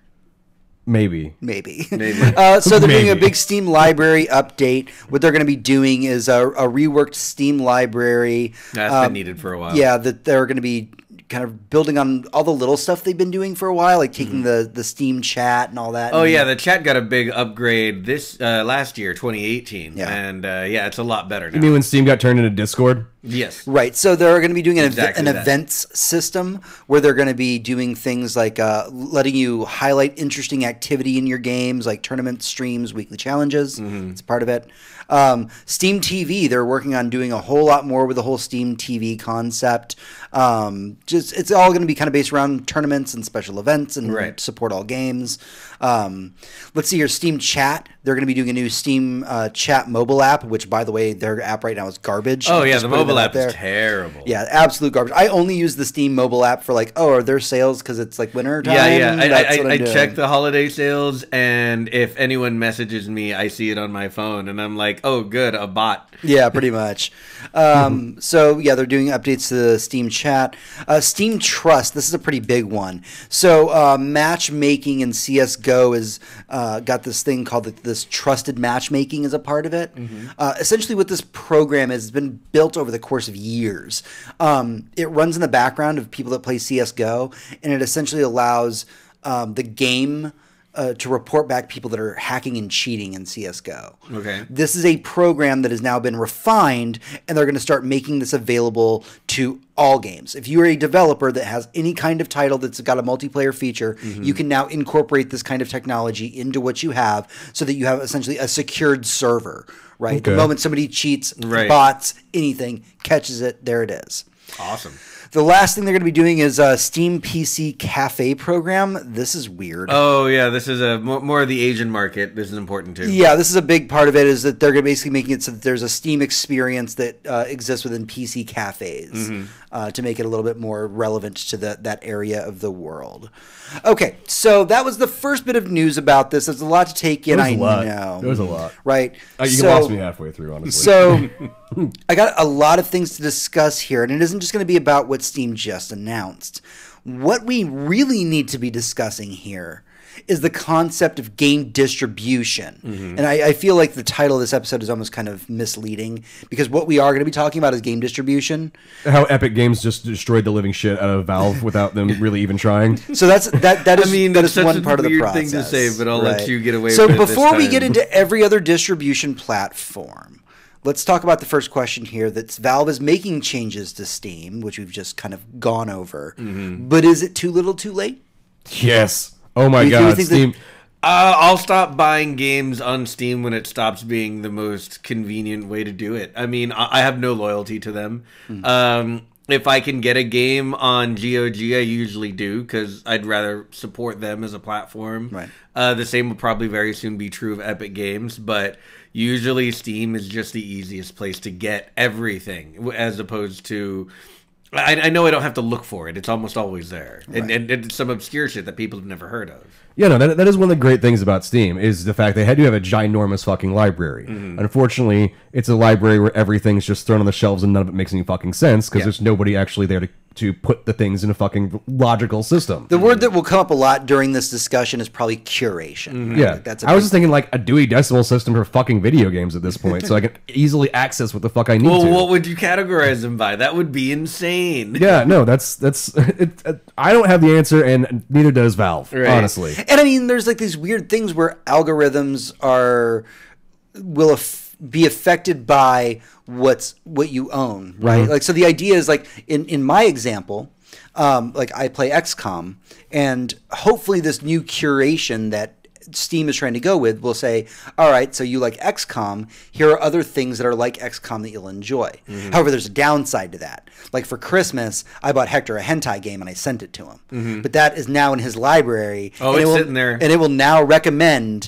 Maybe. Maybe. Maybe. So they're doing a Maybe. big Steam library update. What they're going to be doing is a reworked Steam library. That's been needed for a while. Yeah, that they're going to be kind of building on all the little stuff they've been doing for a while, like taking the Steam chat and all that. Oh and, yeah, the chat got a big upgrade this last year, 2018, Yeah. and yeah, it's a lot better now. You mean when Steam got turned into Discord? Yes. Right, so they're going to be doing Exactly an that. events system where they're going to be doing things like letting you highlight interesting activity in your games, like tournament streams, weekly challenges. It's part of it. Steam TV, they're working on doing a whole lot more with the whole Steam TV concept. Just it's all going to be kind of based around tournaments and special events and Right. support all games. Let's see here, Steam Chat. They're going to be doing a new Steam Chat mobile app, which, by the way, their app right now is garbage. Oh yeah, Just the putting mobile that out app there. is terrible. Yeah, absolute garbage. I only use the Steam mobile app for like, are there sales because it's like winter time? Yeah. That's what I'm I doing. check the holiday sales, and if anyone messages me, I see it on my phone, and I'm like, oh, good, a bot. Yeah, pretty much. So yeah, they're doing updates to the Steam Chat. Steam Trust. This is a pretty big one. So matchmaking in CS:GO is got this thing called this trusted matchmaking as a part of it. Essentially, what this program is, it's been built over the course of years. It runs in the background of people that play CS:GO, and it essentially allows the game to report back people that are hacking and cheating in CS:GO. Okay. This is a program that has now been refined, and they're going to start making this available to all games. If you are a developer that has any kind of title that's got a multiplayer feature, you can now incorporate this kind of technology into what you have so that you have essentially a secured server, right? The Okay. moment somebody cheats, Right. bots, anything, catches it, there it is. Awesome. The last thing they're going to be doing is a Steam PC Cafe program. This is weird. Oh, yeah. This is a more of the Asian market. This is important, too. Yeah, this is a big part of it, is that they're going to basically making it so that there's a Steam experience that exists within PC cafes to make it a little bit more relevant to that area of the world. Okay, so that was the first bit of news about this. There's a lot to take in, I know. There was a lot. Right. You lost me halfway through, honestly. So I got a lot of things to discuss here, and it isn't just going to be about what Steam just announced. What we really need to be discussing here is the concept of game distribution. And I feel like the title of this episode is almost kind of misleading, because what we are going to be talking about is game distribution. How Epic Games just destroyed the living shit out of Valve without them really even trying. So that is one part of the process. Thing to say, but I'll let you get away with it. So before we get into every other distribution platform, let's talk about the first question here. That Valve is making changes to Steam, which we've just kind of gone over. But is it too little too late? Yes. Oh my God, Steam. I'll stop buying games on Steam when it stops being the most convenient way to do it. I mean, I have no loyalty to them. If I can get a game on GOG, I usually do, because I'd rather support them as a platform. Right. The same will probably very soon be true of Epic Games, but usually Steam is just the easiest place to get everything, as opposed to... I know I don't have to look for it. It's almost always there. Right. And it's some obscure shit that people have never heard of. Yeah, no, that is one of the great things about Steam, is the fact they do have a ginormous fucking library. Unfortunately, it's a library where everything's just thrown on the shelves and none of it makes any fucking sense, because there's nobody actually there to put the things in a fucking logical system. The word that will come up a lot during this discussion is probably curation. Right? Yeah, I was just thinking like a Dewey Decimal System for fucking video games at this point, so I can easily access what the fuck I need to. Well, what would you categorize them by? That would be insane. Yeah, no, that's I don't have the answer, and neither does Valve, honestly. And I mean, there's like these weird things where algorithms will be affected by what you own, right? Like, so the idea is like in my example, like I play XCOM, and hopefully this new curation that Steam is trying to go with will say, all right, so you like XCOM, here are other things that are like XCOM that you'll enjoy. However, there's a downside to that. Like for Christmas, I bought Hector a hentai game and I sent it to him. But that is now in his library. Oh, it's sitting there. And it will now recommend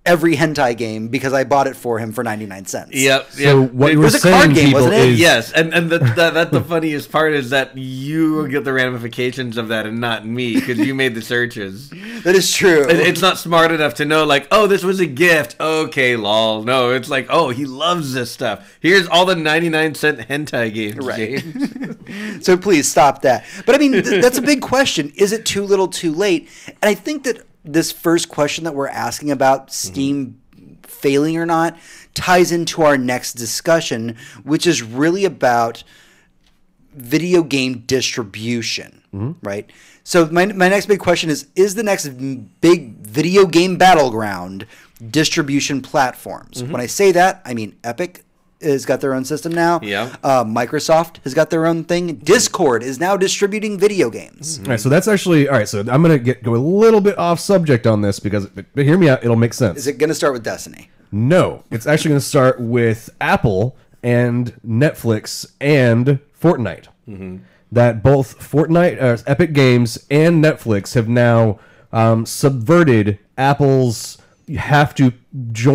every hentai game because I bought it for him for 99 cents. Yep. So what you were saying, a card game, wasn't it? Yes, and that's the funniest part, is that you get the ramifications of that and not me, because you made the searches. That is true. It's not smart enough to know, like, oh, this was a gift. Okay, lol. No, it's like, oh, he loves this stuff. Here's all the 99-cent hentai games. Right. So please stop that. But I mean, that's a big question. Is it too little too late? And I think that this first question that we're asking about Steam failing or not ties into our next discussion, which is really about video game distribution, right? So my next big question is the next big video game battleground distribution platforms? When I say that, I mean Epic has got their own system now. Yeah. Microsoft has got their own thing. Discord is now distributing video games. All right, so that's actually... All right, so I'm going to go a little bit off subject on this, because... But hear me out, it'll make sense. Is it going to start with Destiny? No. It's actually going to start with Apple and Netflix and Fortnite. That both Fortnite, Epic Games, and Netflix have now subverted Apple's... You have to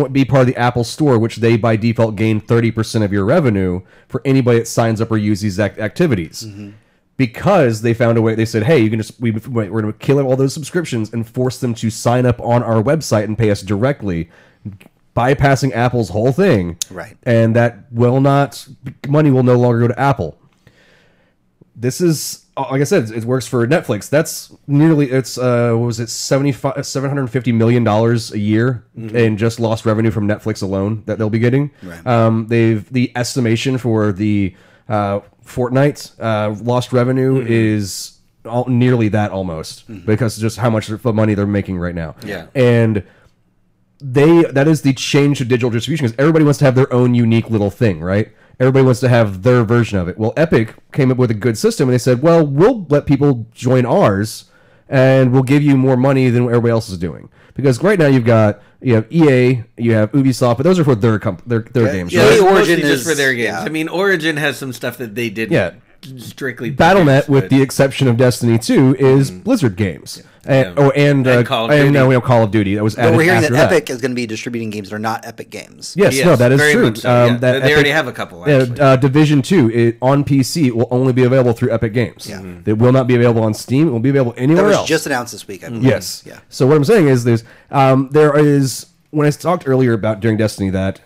be part of the Apple Store, which they by default gain 30% of your revenue for anybody that signs up or uses these activities. Because they found a way. They said, "Hey, you can just we're going to kill all those subscriptions and force them to sign up on our website and pay us directly, bypassing Apple's whole thing." Right. And that money will no longer go to Apple. This is, like I said, it works for Netflix. That's nearly, it's, what was it, $750 million a year in just lost revenue from Netflix alone that they'll be getting. Right. The estimation for the Fortnite lost revenue is nearly that almost, because just how much money they're making right now. Yeah. And that is the change to digital distribution, because everybody wants to have their own unique little thing, right? Everybody wants to have their version of it. Well, Epic came up with a good system, and they said, well, we'll let people join ours, and we'll give you more money than everybody else is doing. Because right now you have EA, you have Ubisoft, but those are for their games. Yeah, right? Origin is just for their games. Yeah. I mean, Origin has some stuff that they didn't. Yeah. strictly Battle.net, with but- the exception of Destiny 2, is Blizzard Games. And Call of Duty. no, we have Call of Duty. That was added But we're hearing after that Epic is going to be distributing games that are not Epic games. Yes, no, that is very true. much so, yeah. That They already have a couple, actually. Division 2 on PC will only be available through Epic Games. Yeah. It will not be available on Steam. It will be available anywhere That was else. just announced this week, I believe. Yes. Yeah. So what I'm saying is there is, when I talked earlier about during Destiny that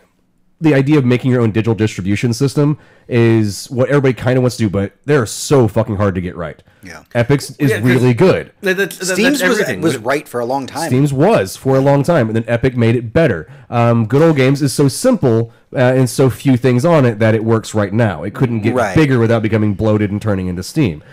the idea of making your own digital distribution system is what everybody kind of wants to do, but they're so fucking hard to get right. Yeah. Epic's is Yeah, 'cause really good. Steam's that's everything. was right for a long time. Steam's was for a long time, and then Epic made it better. Good Old Games is so simple and so few things on it that it works right now. It couldn't get Right. bigger without becoming bloated and turning into Steam.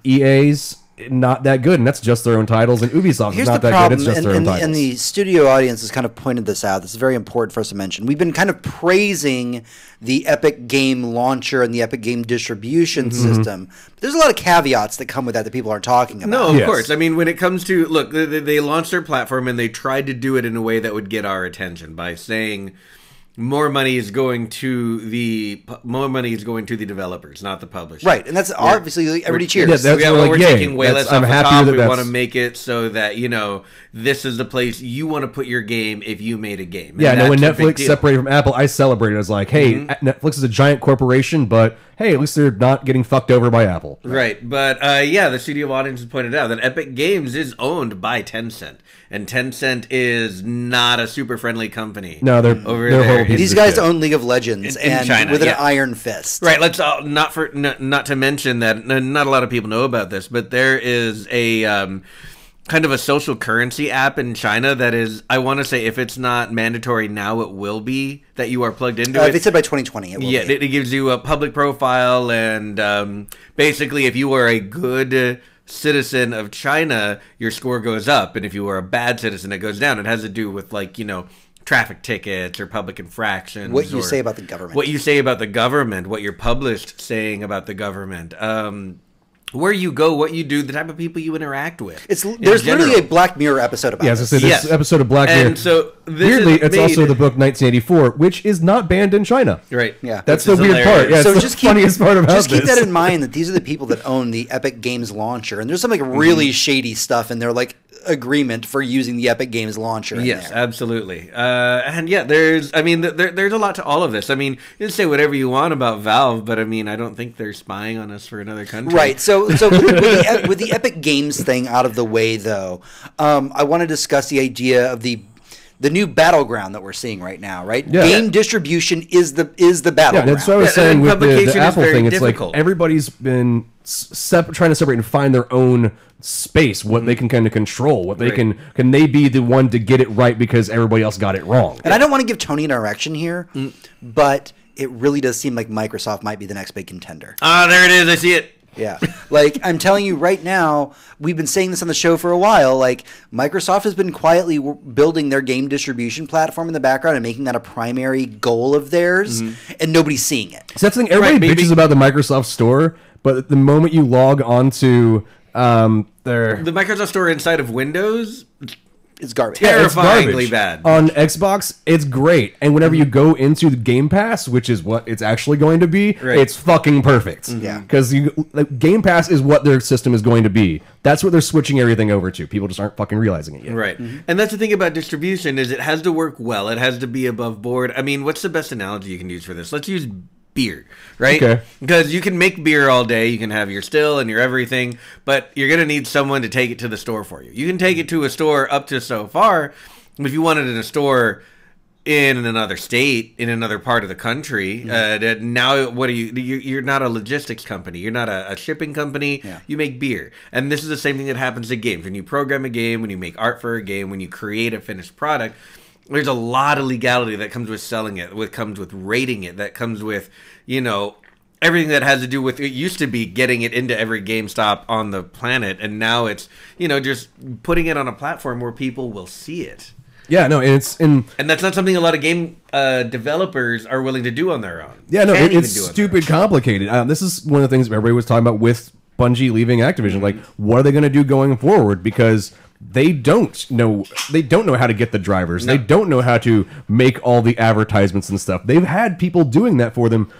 EA's not that good, and that's just their own titles, and Ubisoft Here's is not the that problem, good, it's just their own titles. and the studio audience has kind of pointed this out. This is very important for us to mention. We've been kind of praising the Epic Game Launcher and the Epic Game Distribution system. But there's a lot of caveats that come with that people aren't talking about. No, of Yes. course. I mean, when it comes to look, they launched their platform and they tried to do it in a way that would get our attention by saying more money is going to the developers, not the publishers. Right, and that's obviously everybody cheers. Yeah, that's We're like, yay. taking way That's- less I'm off the happier top. that We that's- want to make it so that this is the place you want to put your game if you made a game. And Yeah, no, when that's a big Netflix deal. separated from Apple, I celebrated. I was like, hey, Netflix is a giant corporation, but hey, at least they're not getting fucked over by Apple. Right, but the studio audience has pointed out that Epic Games is owned by Tencent, and Tencent is not a super friendly company. No, they're over they're there. horrible pieces These of guys shit. own League of Legends In and China, with an yeah. iron fist. Right, let's not to mention that not a lot of people know about this, but there is a kind of a social currency app in China that is, I want to say, if it's not mandatory now, it will be, that you are plugged into it. They said by 2020 it will Yeah, be. it gives you a public profile, and basically, if you are a good citizen of China, your score goes up, and if you are a bad citizen, it goes down. It has to do with traffic tickets or public infractions. What you or say about the government. What you say about the government, what you're published saying about the government. Where you go, what you do, the type of people you interact with. There's literally a Black Mirror episode about Yeah, as I this. said, this Yes. episode of Black Mirror. And so this weirdly, is it's made- also the book 1984, which is not banned in China. Right. Yeah. That's Which the is weird part. hilarious. Yeah, So it's just the funniest part about just keep this. that in mind that these are the people that own the Epic Games launcher, and there's some really shady stuff in their agreement for using the Epic Games launcher. in Yes, there. absolutely. And yeah, there's a lot to all of this. I mean, you can say whatever you want about Valve, but I mean, I don't think they're spying on us for another country. Right. So with the Epic Games thing out of the way, though, I want to discuss the idea of the new battleground that we're seeing right now. Right. Yeah. Game distribution is the Yeah, battleground. that's what I was Yeah, saying and with the publication is Apple very thing. It's difficult. like everybody's been trying to separate and find their own space, what they can kind of control, what they Right. can they be the one to get it right because everybody else got it wrong. And I don't want to give Tony an erection here, but it really does seem like Microsoft might be the next big contender. Ah, there it is. I see it. Yeah. I'm telling you right now, we've been saying this on the show for a while. Microsoft has been quietly building their game distribution platform in the background and making that a primary goal of theirs, and nobody's seeing it. So that's the thing. Everybody Right, maybe- bitches about the Microsoft Store, but the moment you log onto their The Microsoft Store inside of Windows, It's garbage. Yeah. it's terrifyingly garbage. bad. On Xbox, it's great. And whenever you go into the Game Pass, which is what it's actually going to be, Right. it's fucking perfect. Yeah. Because Game Pass is what their system is going to be. That's what they're switching everything over to. People just aren't fucking realizing it yet. right? And that's the thing about distribution is it has to work well. It has to be above board. I mean, what's the best analogy you can use for this? Let's use beer, right? Okay. Because you can make beer all day. You can have your still and your everything, but you're going to need someone to take it to the store for you. You can take it to a store up to so far. If you want it in a store in another state, in another part of the country, now what are you're not a logistics company. You're not a shipping company. Yeah. You make beer. And this is the same thing that happens to games. When you program a game, when you make art for a game, when you create a finished product, there's a lot of legality that comes with selling it, comes with rating it, that comes with, everything that has to do with, it used to be getting it into every GameStop on the planet, and now it's, just putting it on a platform where people will see it. Yeah, no, and it's in. And that's not something a lot of game developers are willing to do on their own. Yeah, no, Can't even it's do it on stupid complicated. This is one of the things everybody was talking about with Bungie leaving Activision. Like, what are they going to do going forward? Because they don't know how to get the drivers. No. They don't know how to make all the advertisements and stuff. They've had people doing that for them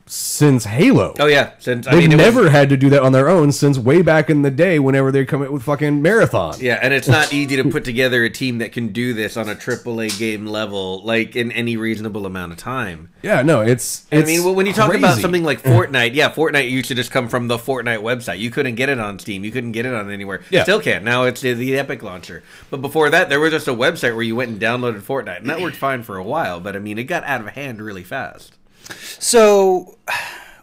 since Halo. Oh yeah, They've never had to do that on their own since way back in the day. Whenever they come out with fucking Marathon. Yeah, and it's not easy to put together a team that can do this on a AAA game level, like in any reasonable amount of time. Yeah, no, it's I mean, when you talk crazy. about something like Fortnite, yeah, Fortnite used to just come from the Fortnite website. You couldn't get it on Steam. You couldn't get it on anywhere. Yeah. Still can't. Now it's the Epic launcher. But before that, there was just a website where you went and downloaded Fortnite, and that worked fine for a while. But I mean, it got out of hand really fast. So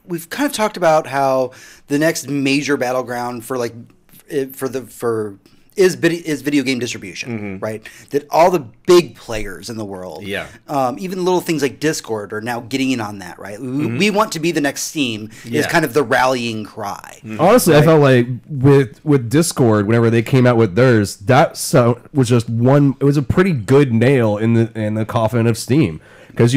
we've kind of talked about how the next major battleground for is video game distribution, right? That all the big players in the world, even little things like Discord are now getting in on that, right? We want to be the next Steam is kind of the rallying cry. Honestly, right? I felt like with Discord, whenever they came out with theirs, that was just one. It was a pretty good nail in the coffin of Steam, because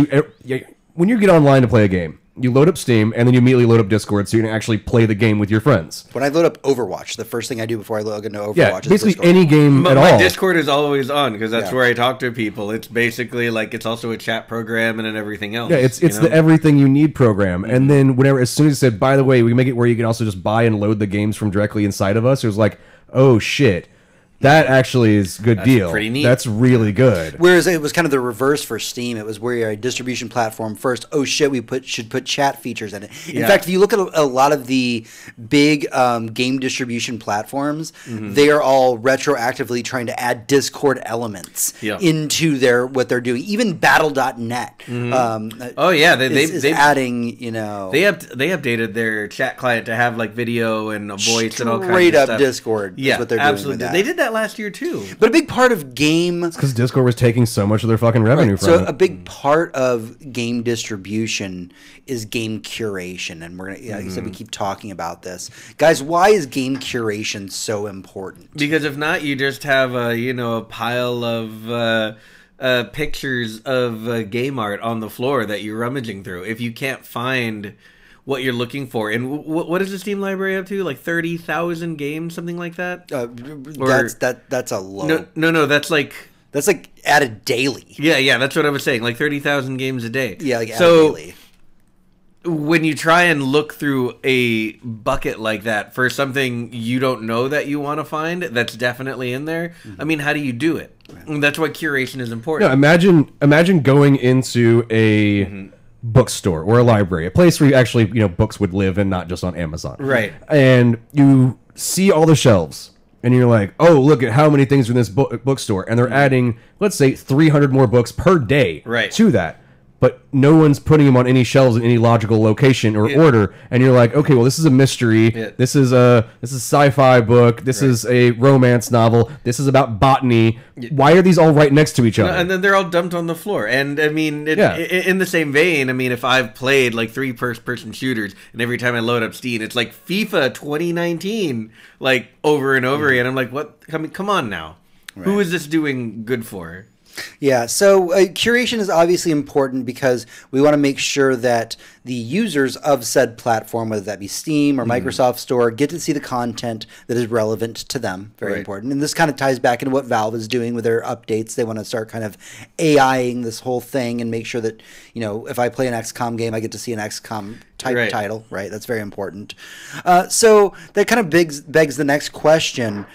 when you get online to play a game, you load up Steam, and then you immediately load up Discord so you can actually play the game with your friends. When I load up Overwatch, the first thing I do before I log into Overwatch is basically Discord. any game at all. My Discord is always on, because that's where I talk to people. It's basically like it's also a chat program and everything else. Yeah, it's the everything you need program. And then as soon as it said, by the way, we make it where you can also just buy and load the games from directly inside of us, it was like, oh shit. That actually is a good deal. Pretty neat. That's really good. Whereas it was kind of the reverse for Steam. It was where you're a distribution platform first. Oh shit, should put chat features in it. In fact, if you look at a lot of the big game distribution platforms, they are all retroactively trying to add Discord elements into what they're doing. Even Battle.net. Oh yeah, they've adding. They updated their chat client to have like video and a voice and all kinds of straight up stuff. Discord. Yeah, is what they're absolutely. doing with that. They did that last year too. But a big part of game, because Discord was taking so much of their fucking revenue from it. So a big part of game distribution is game curation, and we're gonna, like I said, we keep talking about this, guys. Why is game curation so important? Because if not, you just have a pile of pictures of game art on the floor that you're rummaging through. If you can't find what you're looking for, and what is the Steam library up to? Like 30,000 games, something like that. That's a low. No, that's like added daily. Yeah, that's what I was saying. Like 30,000 games a day. Yeah, like added daily. When you try and look through a bucket like that for something you don't know that you want to find, that's definitely in there. I mean, how do you do it? And that's why curation is important. No, imagine going into a bookstore or a library, a place where actually books would live and not just on Amazon. Right. And you see all the shelves, and you're like, oh, look at how many things are in this bookstore, and they're adding, let's say, 300 more books per day to that. But no one's putting them on any shelves in any logical location or order, and you're like, okay, well, this is a mystery. This is a sci-fi book. This is a romance novel. This is about botany. Why are these all right next to each other? And then they're all dumped on the floor. And I mean, in the same vein, I mean, if I've played like 3 first-person shooters, and every time I load up Steam, it's like FIFA 2019, like over and over again. I'm like, what? Come on now. Right. Who is this doing good for? Yeah, so curation is obviously important because we want to make sure that the users of said platform, whether that be Steam or Microsoft Store, get to see the content that is relevant to them. Very important. And this kind of ties back into what Valve is doing with their updates. They want to start kind of AIing this whole thing and make sure that, if I play an XCOM game, I get to see an XCOM type title, right? That's very important. So that kind of begs the next question.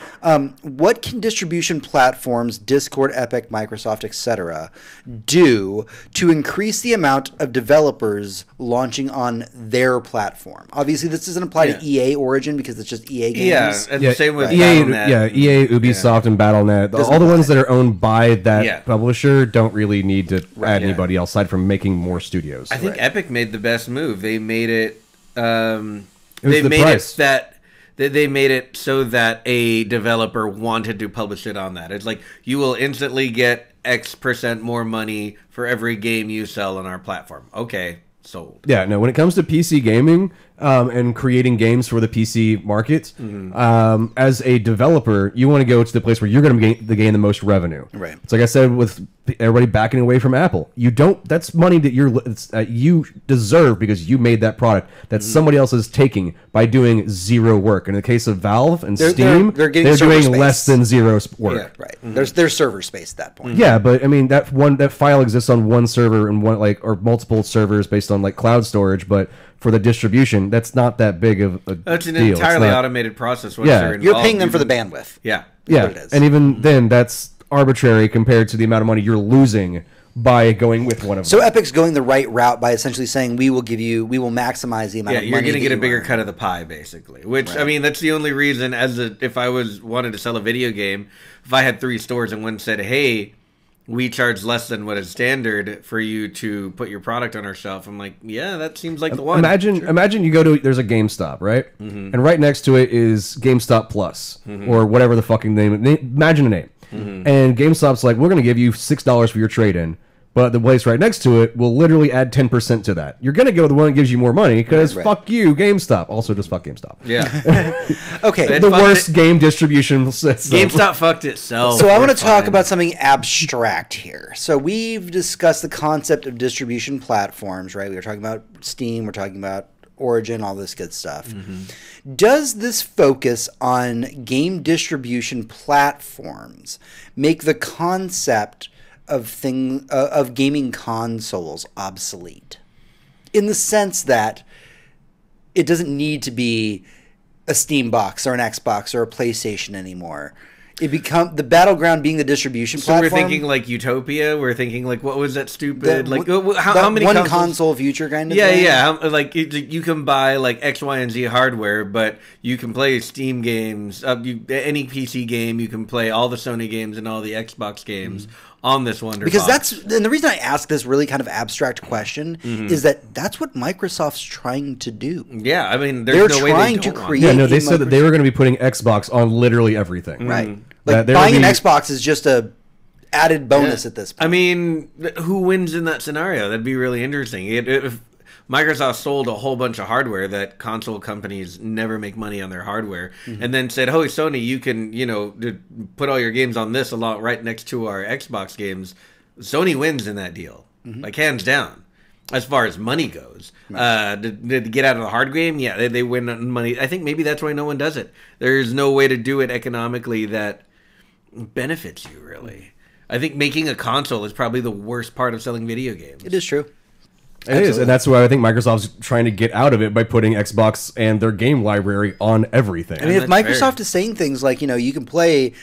What can distribution platforms, Discord, Epic, Microsoft, etc., do to increase the amount of developers launching on their platform? Obviously, this doesn't apply to EA Origin because it's just EA games. Yeah, and same with EA, Battle.net. EA, Ubisoft, and Battle.net. All the ones that are owned by that publisher don't really need to add anybody else aside from making more studios. I think Epic made the best move. They made it. They made it so that a developer wanted to publish it on that. It's like you will instantly get X% more money for every game you sell on our platform. Okay, sold. Yeah, no. When it comes to PC gaming and creating games for the PC market, as a developer, you want to go to the place where you're going to gain the most revenue. Right. It's like I said with everybody backing away from Apple. You don't. That's money that you deserve because you made that product that somebody else is taking by doing zero work. In the case of Valve and Steam, they're doing less than zero work. Yeah, right. There's server space at that point. Yeah, but I mean that file exists on one server and or multiple servers based on like cloud storage, but for the distribution, that's not that big of a That's an deal. entirely automated process. Once Yeah. they're You're involved. paying them for the bandwidth. Yeah. Yeah, what it is. and even then, that's arbitrary compared to the amount of money you're losing by going with one of them. So Epic's going the right route by essentially saying we will maximize the amount Yeah, of money. you're going to that get a you bigger earn. cut of the pie, basically. Which Right. I mean, that's the only reason. If I wanted to sell a video game, if I had 3 stores and one said, "Hey, we charge less than what is standard for you to put your product on our shelf," I'm like, "Yeah, that seems like the one." Imagine you go to there's a GameStop, right? And right next to it is GameStop Plus or whatever the fucking name. Imagine a name. And GameStop's like, we're going to give you $6 for your trade-in, but the place right next to it will literally add 10% to that. You're going to go to the one that gives you more money because fuck you, GameStop. Also, just fuck GameStop. Yeah, Okay. The worst game distribution system. GameStop fucked itself. So I want We're to talk fine. about something abstract here. So we've discussed the concept of distribution platforms, right? We were talking about Steam, we're talking about Origin, all this good stuff. Does this focus on game distribution platforms make the concept of gaming consoles obsolete? In the sense that it doesn't need to be a Steam box or an Xbox or a PlayStation anymore. It the battleground being the distribution So platform. we're thinking like Utopia. We're thinking like, what was that stupid? that How many one consoles? console future kind of Yeah, thing? yeah. Like you can buy like X, Y, and Z hardware, but you can play Steam games, any PC game. You can play all the Sony games and all the Xbox games on this Wonder Because Box. and the reason I ask this really kind of abstract question is that that's what Microsoft's trying to do. Yeah, I mean, They're there's no way trying they to don't want create- Yeah, no, they in said that they were going to be putting Xbox on literally everything. Right. That Like there would buying an be- Xbox is just a added bonus Yeah. at this point. I mean, who wins in that scenario? That'd be really interesting. If Microsoft sold a whole bunch of hardware that console companies never make money on their hardware, and then said, "Oh, Sony, you can put all your games on this along right next to our Xbox games." Sony wins in that deal, like hands down. As far as money goes, to get out of the hard game, yeah, they win on money. I think maybe that's why no one does it. There's no way to do it economically that benefits you, really. I think making a console is probably the worst part of selling video games. It is true. It is, and that's why I think Microsoft's trying to get out of it by putting Xbox and their game library on everything. I mean, if that's Microsoft fair. is saying things like, you can play,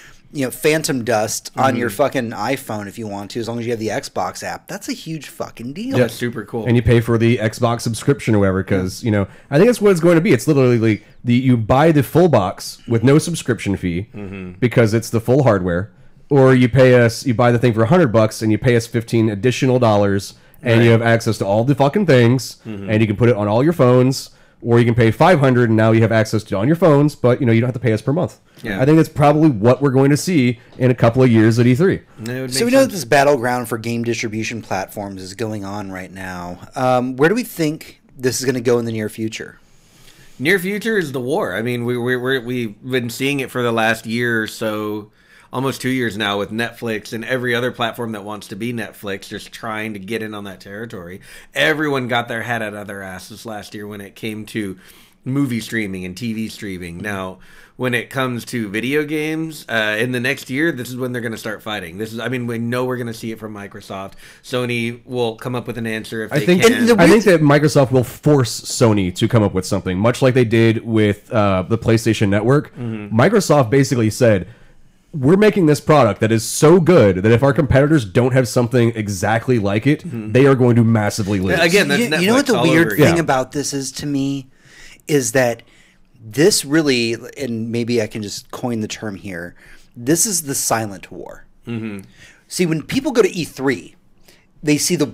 Phantom Dust on your fucking iPhone if you want to, as long as you have the Xbox app, that's a huge fucking deal. That's super cool. And you pay for the Xbox subscription or whatever, because I think that's what it's going to be. It's literally like you buy the full box with no subscription fee because it's the full hardware, or you buy the thing for $100 and you pay us $15 additional dollars, and you have access to all the fucking things, and you can put it on all your phones. Or you can pay $500 and now you have access to it on your phones, but you don't have to pay us per month. Yeah. I think that's probably what we're going to see in a couple of years at E3. So we know that this battleground for game distribution platforms is going on right now. Where do we think this is going to go in the near future? Near future is the war. I mean, we've been seeing it for the last year or so, almost 2 years now, with Netflix and every other platform that wants to be Netflix just trying to get in on that territory. Everyone got their head out of their asses last year when it came to movie streaming and TV streaming. Now, when it comes to video games, in the next year, this is when they're going to start fighting. We know we're going to see it from Microsoft. Sony will come up with an answer if they can. I think that Microsoft will force Sony to come up with something, much like they did with the PlayStation Network. Microsoft basically said, we're making this product that is so good that if our competitors don't have something exactly like it, they are going to massively lose. Again, that's You know Netflix what the all weird over thing again. about this is to me is that this really, and maybe I can just coin the term here, this is the silent war. See, when people go to E3, they see the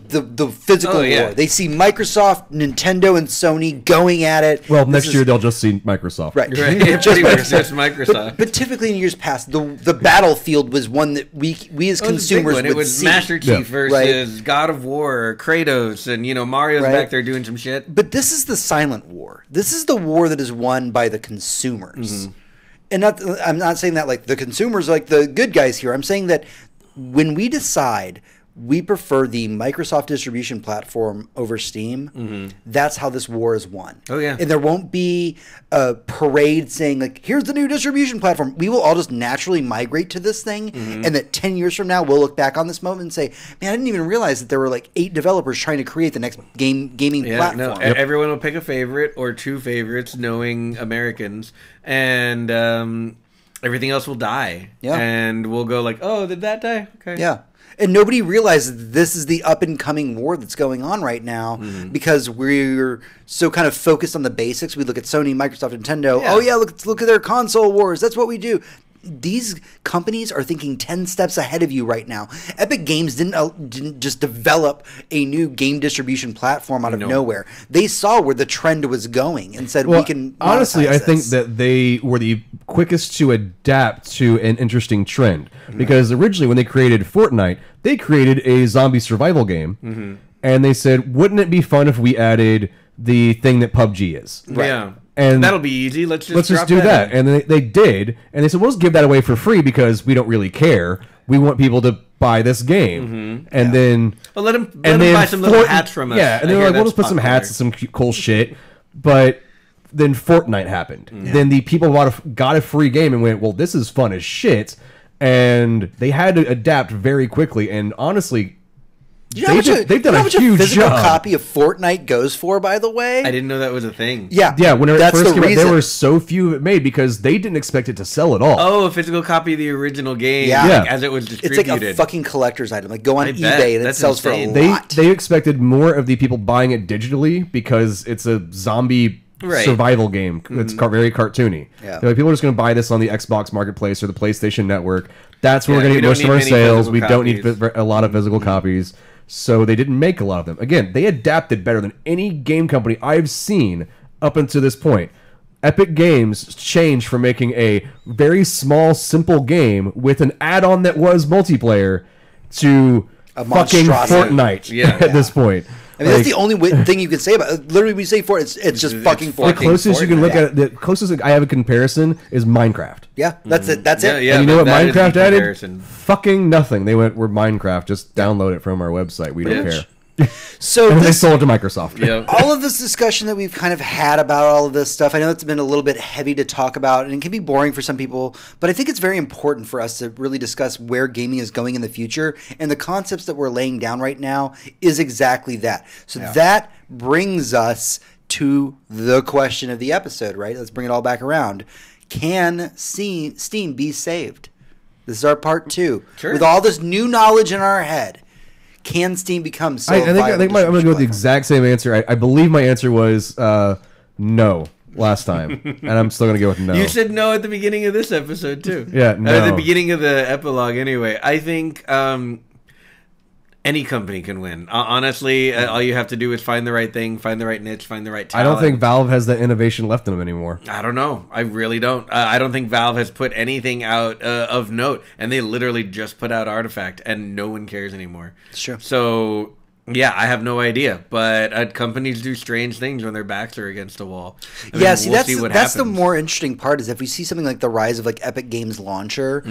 physical Oh, yeah. war. They see Microsoft, Nintendo, and Sony going at it. Well, This next is- year they'll just see Microsoft. Right. Right. Pretty much just Microsoft. But typically in years past, the battlefield was one that we as It was a big consumers one. would It was see. Master Chief versus Right. God of War, Kratos, and Mario's Right. back there doing some shit. But this is the silent war. This is the war that is won by the consumers. And I'm not saying that like the consumers are like the good guys here. I'm saying that when we decide we prefer the Microsoft distribution platform over Steam, that's how this war is won. Oh, yeah. And there won't be a parade saying, like, here's the new distribution platform. We will all just naturally migrate to this thing, and that 10 years from now, we'll look back on this moment and say, man, I didn't even realize that there were like 8 developers trying to create the next gaming platform. No, everyone will pick a favorite or 2 favorites, knowing Americans, and everything else will die. Yeah. And we'll go like, oh, did that die? Okay. Yeah. And nobody realizes that this is the up-and-coming war that's going on right now because we're so kind of focused on the basics. We look at Sony, Microsoft, Nintendo. Yeah. Oh, yeah, look at their console wars. That's what we do. These companies are thinking 10 steps ahead of you right now. Epic Games didn't just develop a new game distribution platform out of nowhere. They saw where the trend was going and said, we can honestly, I think this. that they were the quickest to adapt to an interesting trend. Because originally when they created Fortnite, they created a zombie survival game. And they said, wouldn't it be fun if we added the thing that PUBG is? Right. Yeah. And that'll be easy. Let's just do that. And they did. And they said, we'll just give that away for free because we don't really care. We want people to buy this game. And then... Well, let them buy some little hats from us. Yeah, and they're like, we'll just put some hats and some cool shit. But then Fortnite happened. Then the people got a free game and went, well, this is fun as shit. And they had to adapt very quickly. And honestly... They've done a huge physical job. copy of Fortnite goes for, by the way. I didn't know that was a thing. Yeah, when it first came out, there were so few of it made because they didn't expect it to sell at all. Oh, a physical copy of the original game, as it was distributed. It's like a fucking collector's item. Like, go on eBay and it sells for a lot. They expected more of the people buying it digitally because it's a zombie survival game. It's very cartoony. Yeah. They're like, people are just going to buy this on the Xbox Marketplace or the PlayStation Network. That's where we're going to get most of our sales. We don't need a lot of physical copies. So they didn't make a lot of them. Again, they adapted better than any game company I've seen up until this point. Epic Games changed from making a very small, simple game with an add-on that was multiplayer to fucking Fortnite at this point. I mean, that's the only thing you can say about it. Literally, we say Fortnite, it's just fucking Fortnite. The closest you can look at it, the closest I have a comparison is Minecraft. Yeah, that's it. That's it. Yeah, and you know what Minecraft added? Fucking nothing. They went, we're Minecraft. Just download it from our website. We don't care. So and they sold it to Microsoft. Yeah. All of this discussion that we've kind of had about all of this stuff, I know it's been a little bit heavy to talk about, and it can be boring for some people, but I think it's very important for us to really discuss where gaming is going in the future, and the concepts that we're laying down right now is exactly that. So that brings us to the question of the episode, right? Let's bring it all back around. Can Steam be saved? This is our part 2. Sure. With all this new knowledge in our head, can Steam become so I think I'm going to go with the exact same answer. I believe my answer was no last time, and I'm still going to go with no. You said no at the beginning of this episode, too. Yeah, no. At the beginning of the epilogue, anyway. I think any company can win. Honestly, all you have to do is find the right thing, find the right niche, find the right talent. I don't think Valve has that innovation left in them anymore. I don't know. I really don't. I don't think Valve has put anything out of note, and they literally just put out Artifact, and no one cares anymore. It's true. So, yeah, I have no idea. But companies do strange things when their backs are against a wall. That's the more interesting part is if we see something like the rise of like Epic Games Launcher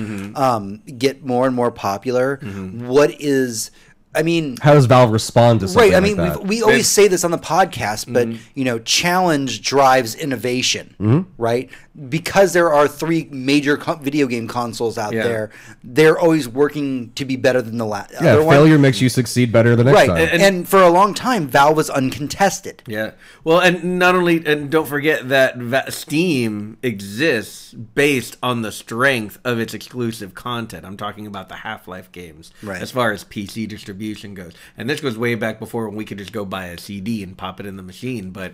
get more and more popular, what is... I mean, how does Valve respond to something right? I mean, like that? we always say this on the podcast, but you know, challenge drives innovation, right? Because there are 3 major video game consoles out there, they're always working to be better than the last. Yeah, failure makes you succeed better the next time. And for a long time, Valve was uncontested. Yeah. Well, and not only, and don't forget that Steam exists based on the strength of its exclusive content. I'm talking about the Half-Life games, as far as PC distribution goes. And this goes way back before when we could just go buy a CD and pop it in the machine, but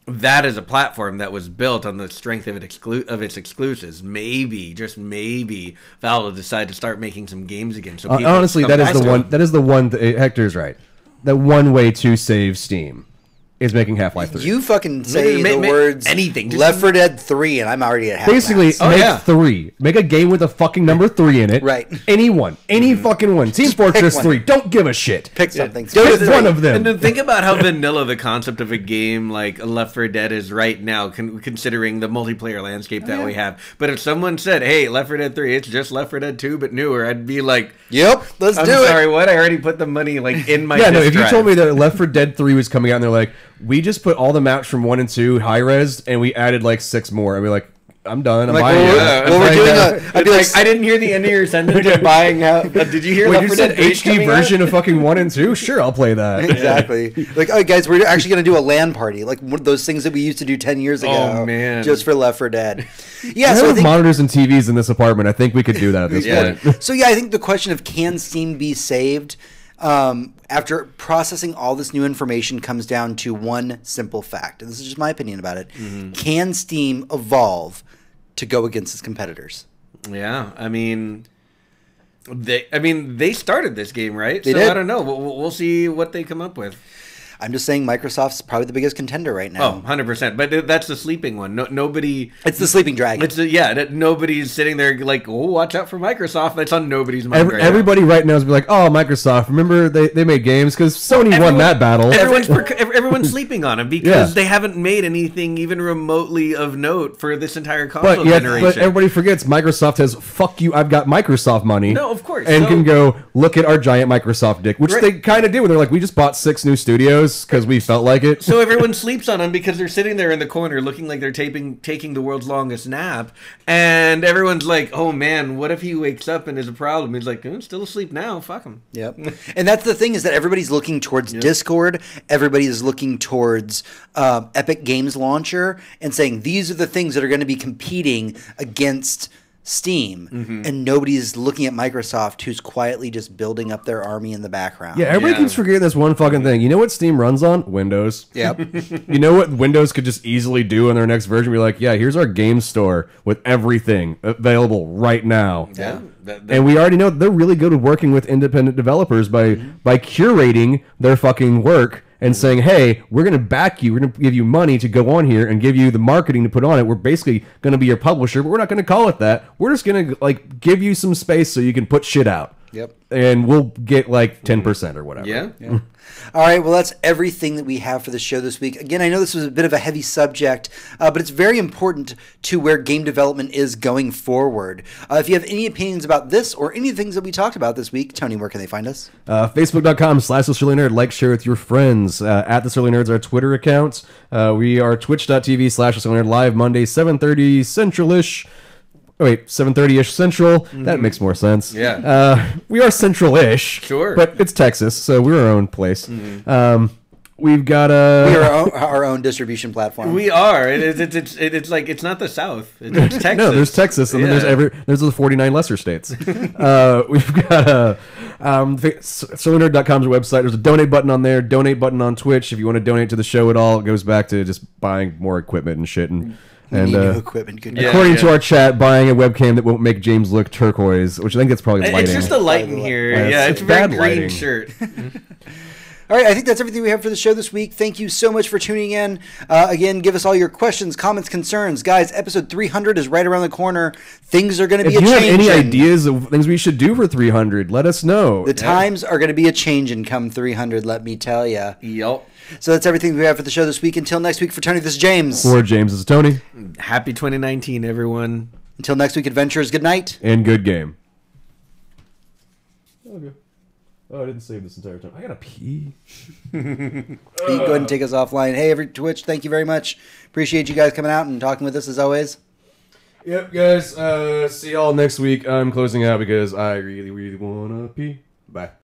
that is a platform that was built on the strength of its exclusives. Maybe, just maybe, Valve will decide to start making some games again. So honestly, that is the one. That is the one. Hector's right. The one way to save Steam is making Half-Life 3. You fucking say the words anything. Left 4 Dead 3, and I'm already at half. Basically, make 3. Make a game with a fucking number 3 in it. Right. Anyone. Any fucking one. Team Fortress 3. Don't give a shit. Pick something. Pick one of them. And then think about how vanilla the concept of a game like Left 4 Dead is right now, considering the multiplayer landscape that we have. But if someone said, hey, Left 4 Dead 3, it's just Left 4 Dead 2, but newer, I'd be like, yep, let's do it. I'm sorry, what? I already put the money like in my no, if drive. you told me that Left 4 Dead 3 was coming out and they're like, we just put all the maps from 1 and 2 high-res and we added like 6 more, I'd be like, I'm done. I'm buying it. I'd be like, I didn't hear the end of your sentence of buying out. Did you hear Wait, Left you 4 said Dead 3 HD version of fucking 1 and 2? Sure, I'll play that. Exactly. Like, oh, guys, we're actually going to do a LAN party. Like one of those things that we used to do 10 years ago. Oh, man. Just for Left 4 Dead. Yeah, We so I have think, monitors and TVs in this apartment. I think we could do that at this point. so yeah, I think the question of can Steam be saved after processing all this new information comes down to one simple fact. And this is just my opinion about it. Can Steam evolve to go against its competitors? Yeah, I mean, they started this game, right? They so did. I don't know. We'll see what they come up with. I'm just saying Microsoft's probably the biggest contender right now. Oh, 100%. But that's the sleeping one. Nobody. It's the sleeping dragon. Nobody's sitting there like, oh, watch out for Microsoft. That's on nobody's mind. Everybody right now is like, oh, Microsoft. Remember they made games because Sony won that battle. Everyone's sleeping on them because they haven't made anything even remotely of note for this entire console generation. But everybody forgets Microsoft has fuck you. I've got Microsoft money. No, of course, and can go look at our giant Microsoft dick, which they kind of did when they're like, we just bought 6 new studios because we felt like it. So everyone sleeps on them because they're sitting there in the corner looking like they're taking the world's longest nap, and everyone's like, "Oh man, what if he wakes up and there's a problem?" He's like, "I'm still asleep now. Fuck him." Yep. And that's the thing is that everybody's looking towards Discord. Everybody is looking towards Epic Games Launcher and saying these are the things that are going to be competing against Steam, and nobody's looking at Microsoft, who's quietly just building up their army in the background. Yeah, everybody keeps forgetting this one fucking thing. You know what Steam runs on? Windows. Yep. You know what Windows could just easily do in their next version? Be like, yeah, here's our game store with everything available right now. Yeah. And we already know they're really good at working with independent developers by curating their fucking work and saying, hey, we're going to back you. We're going to give you money to go on here and give you the marketing to put on it. We're basically going to be your publisher, but we're not going to call it that. We're just going to like give you some space so you can put shit out. Yep. And we'll get like 10% or whatever. Yeah. All right, well, that's everything that we have for the show this week. Again, I know this was a bit of a heavy subject, but it's very important to where game development is going forward. If you have any opinions about this or any of the things that we talked about this week, Tony, where can they find us? Facebook.com/ThisEarlyNerd. Like, share with your friends. At ThisEarlyNerd's our Twitter account. We are Twitch.tv/ThisEarlyNerd live Monday, 7:30 Central-ish. Oh, wait, 7:30-ish Central. That makes more sense. Yeah. We are Central-ish. Sure. But it's Texas, so we're our own place. We've got we are our own distribution platform. We are. It's like it's not the South. It's Texas. No, there's Texas, and then there's the 49 lesser states. We've got SurlyNerd.com's website. There's a donate button on there. Donate button on Twitch. If you want to donate to the show at all, it goes back to just buying more equipment and shit. And new equipment. Good according to our chat, buying a webcam that won't make James look turquoise, which I think that's probably lighting. It's just the light in here. Yeah, it's a very green lighting. shirt. All right, I think that's everything we have for the show this week. Thank you so much for tuning in. Again, give us all your questions, comments, concerns. Guys, episode 300 is right around the corner. Things are going to be a-changing. If you have any changing. ideas of things we should do for 300, let us know. The times are going to be a-changing come 300, let me tell you. Yup. So that's everything we have for the show this week. Until next week, for Tony, this is James. For James, this is Tony. Happy 2019, everyone. Until next week, adventurers, good night. And good game. Okay. Oh, I didn't save this entire time. I gotta pee. Pete, go ahead and take us offline. Hey, Twitch, thank you very much. Appreciate you guys coming out and talking with us as always. Yep, guys. See y'all next week. I'm closing out because I really, really wanna pee. Bye.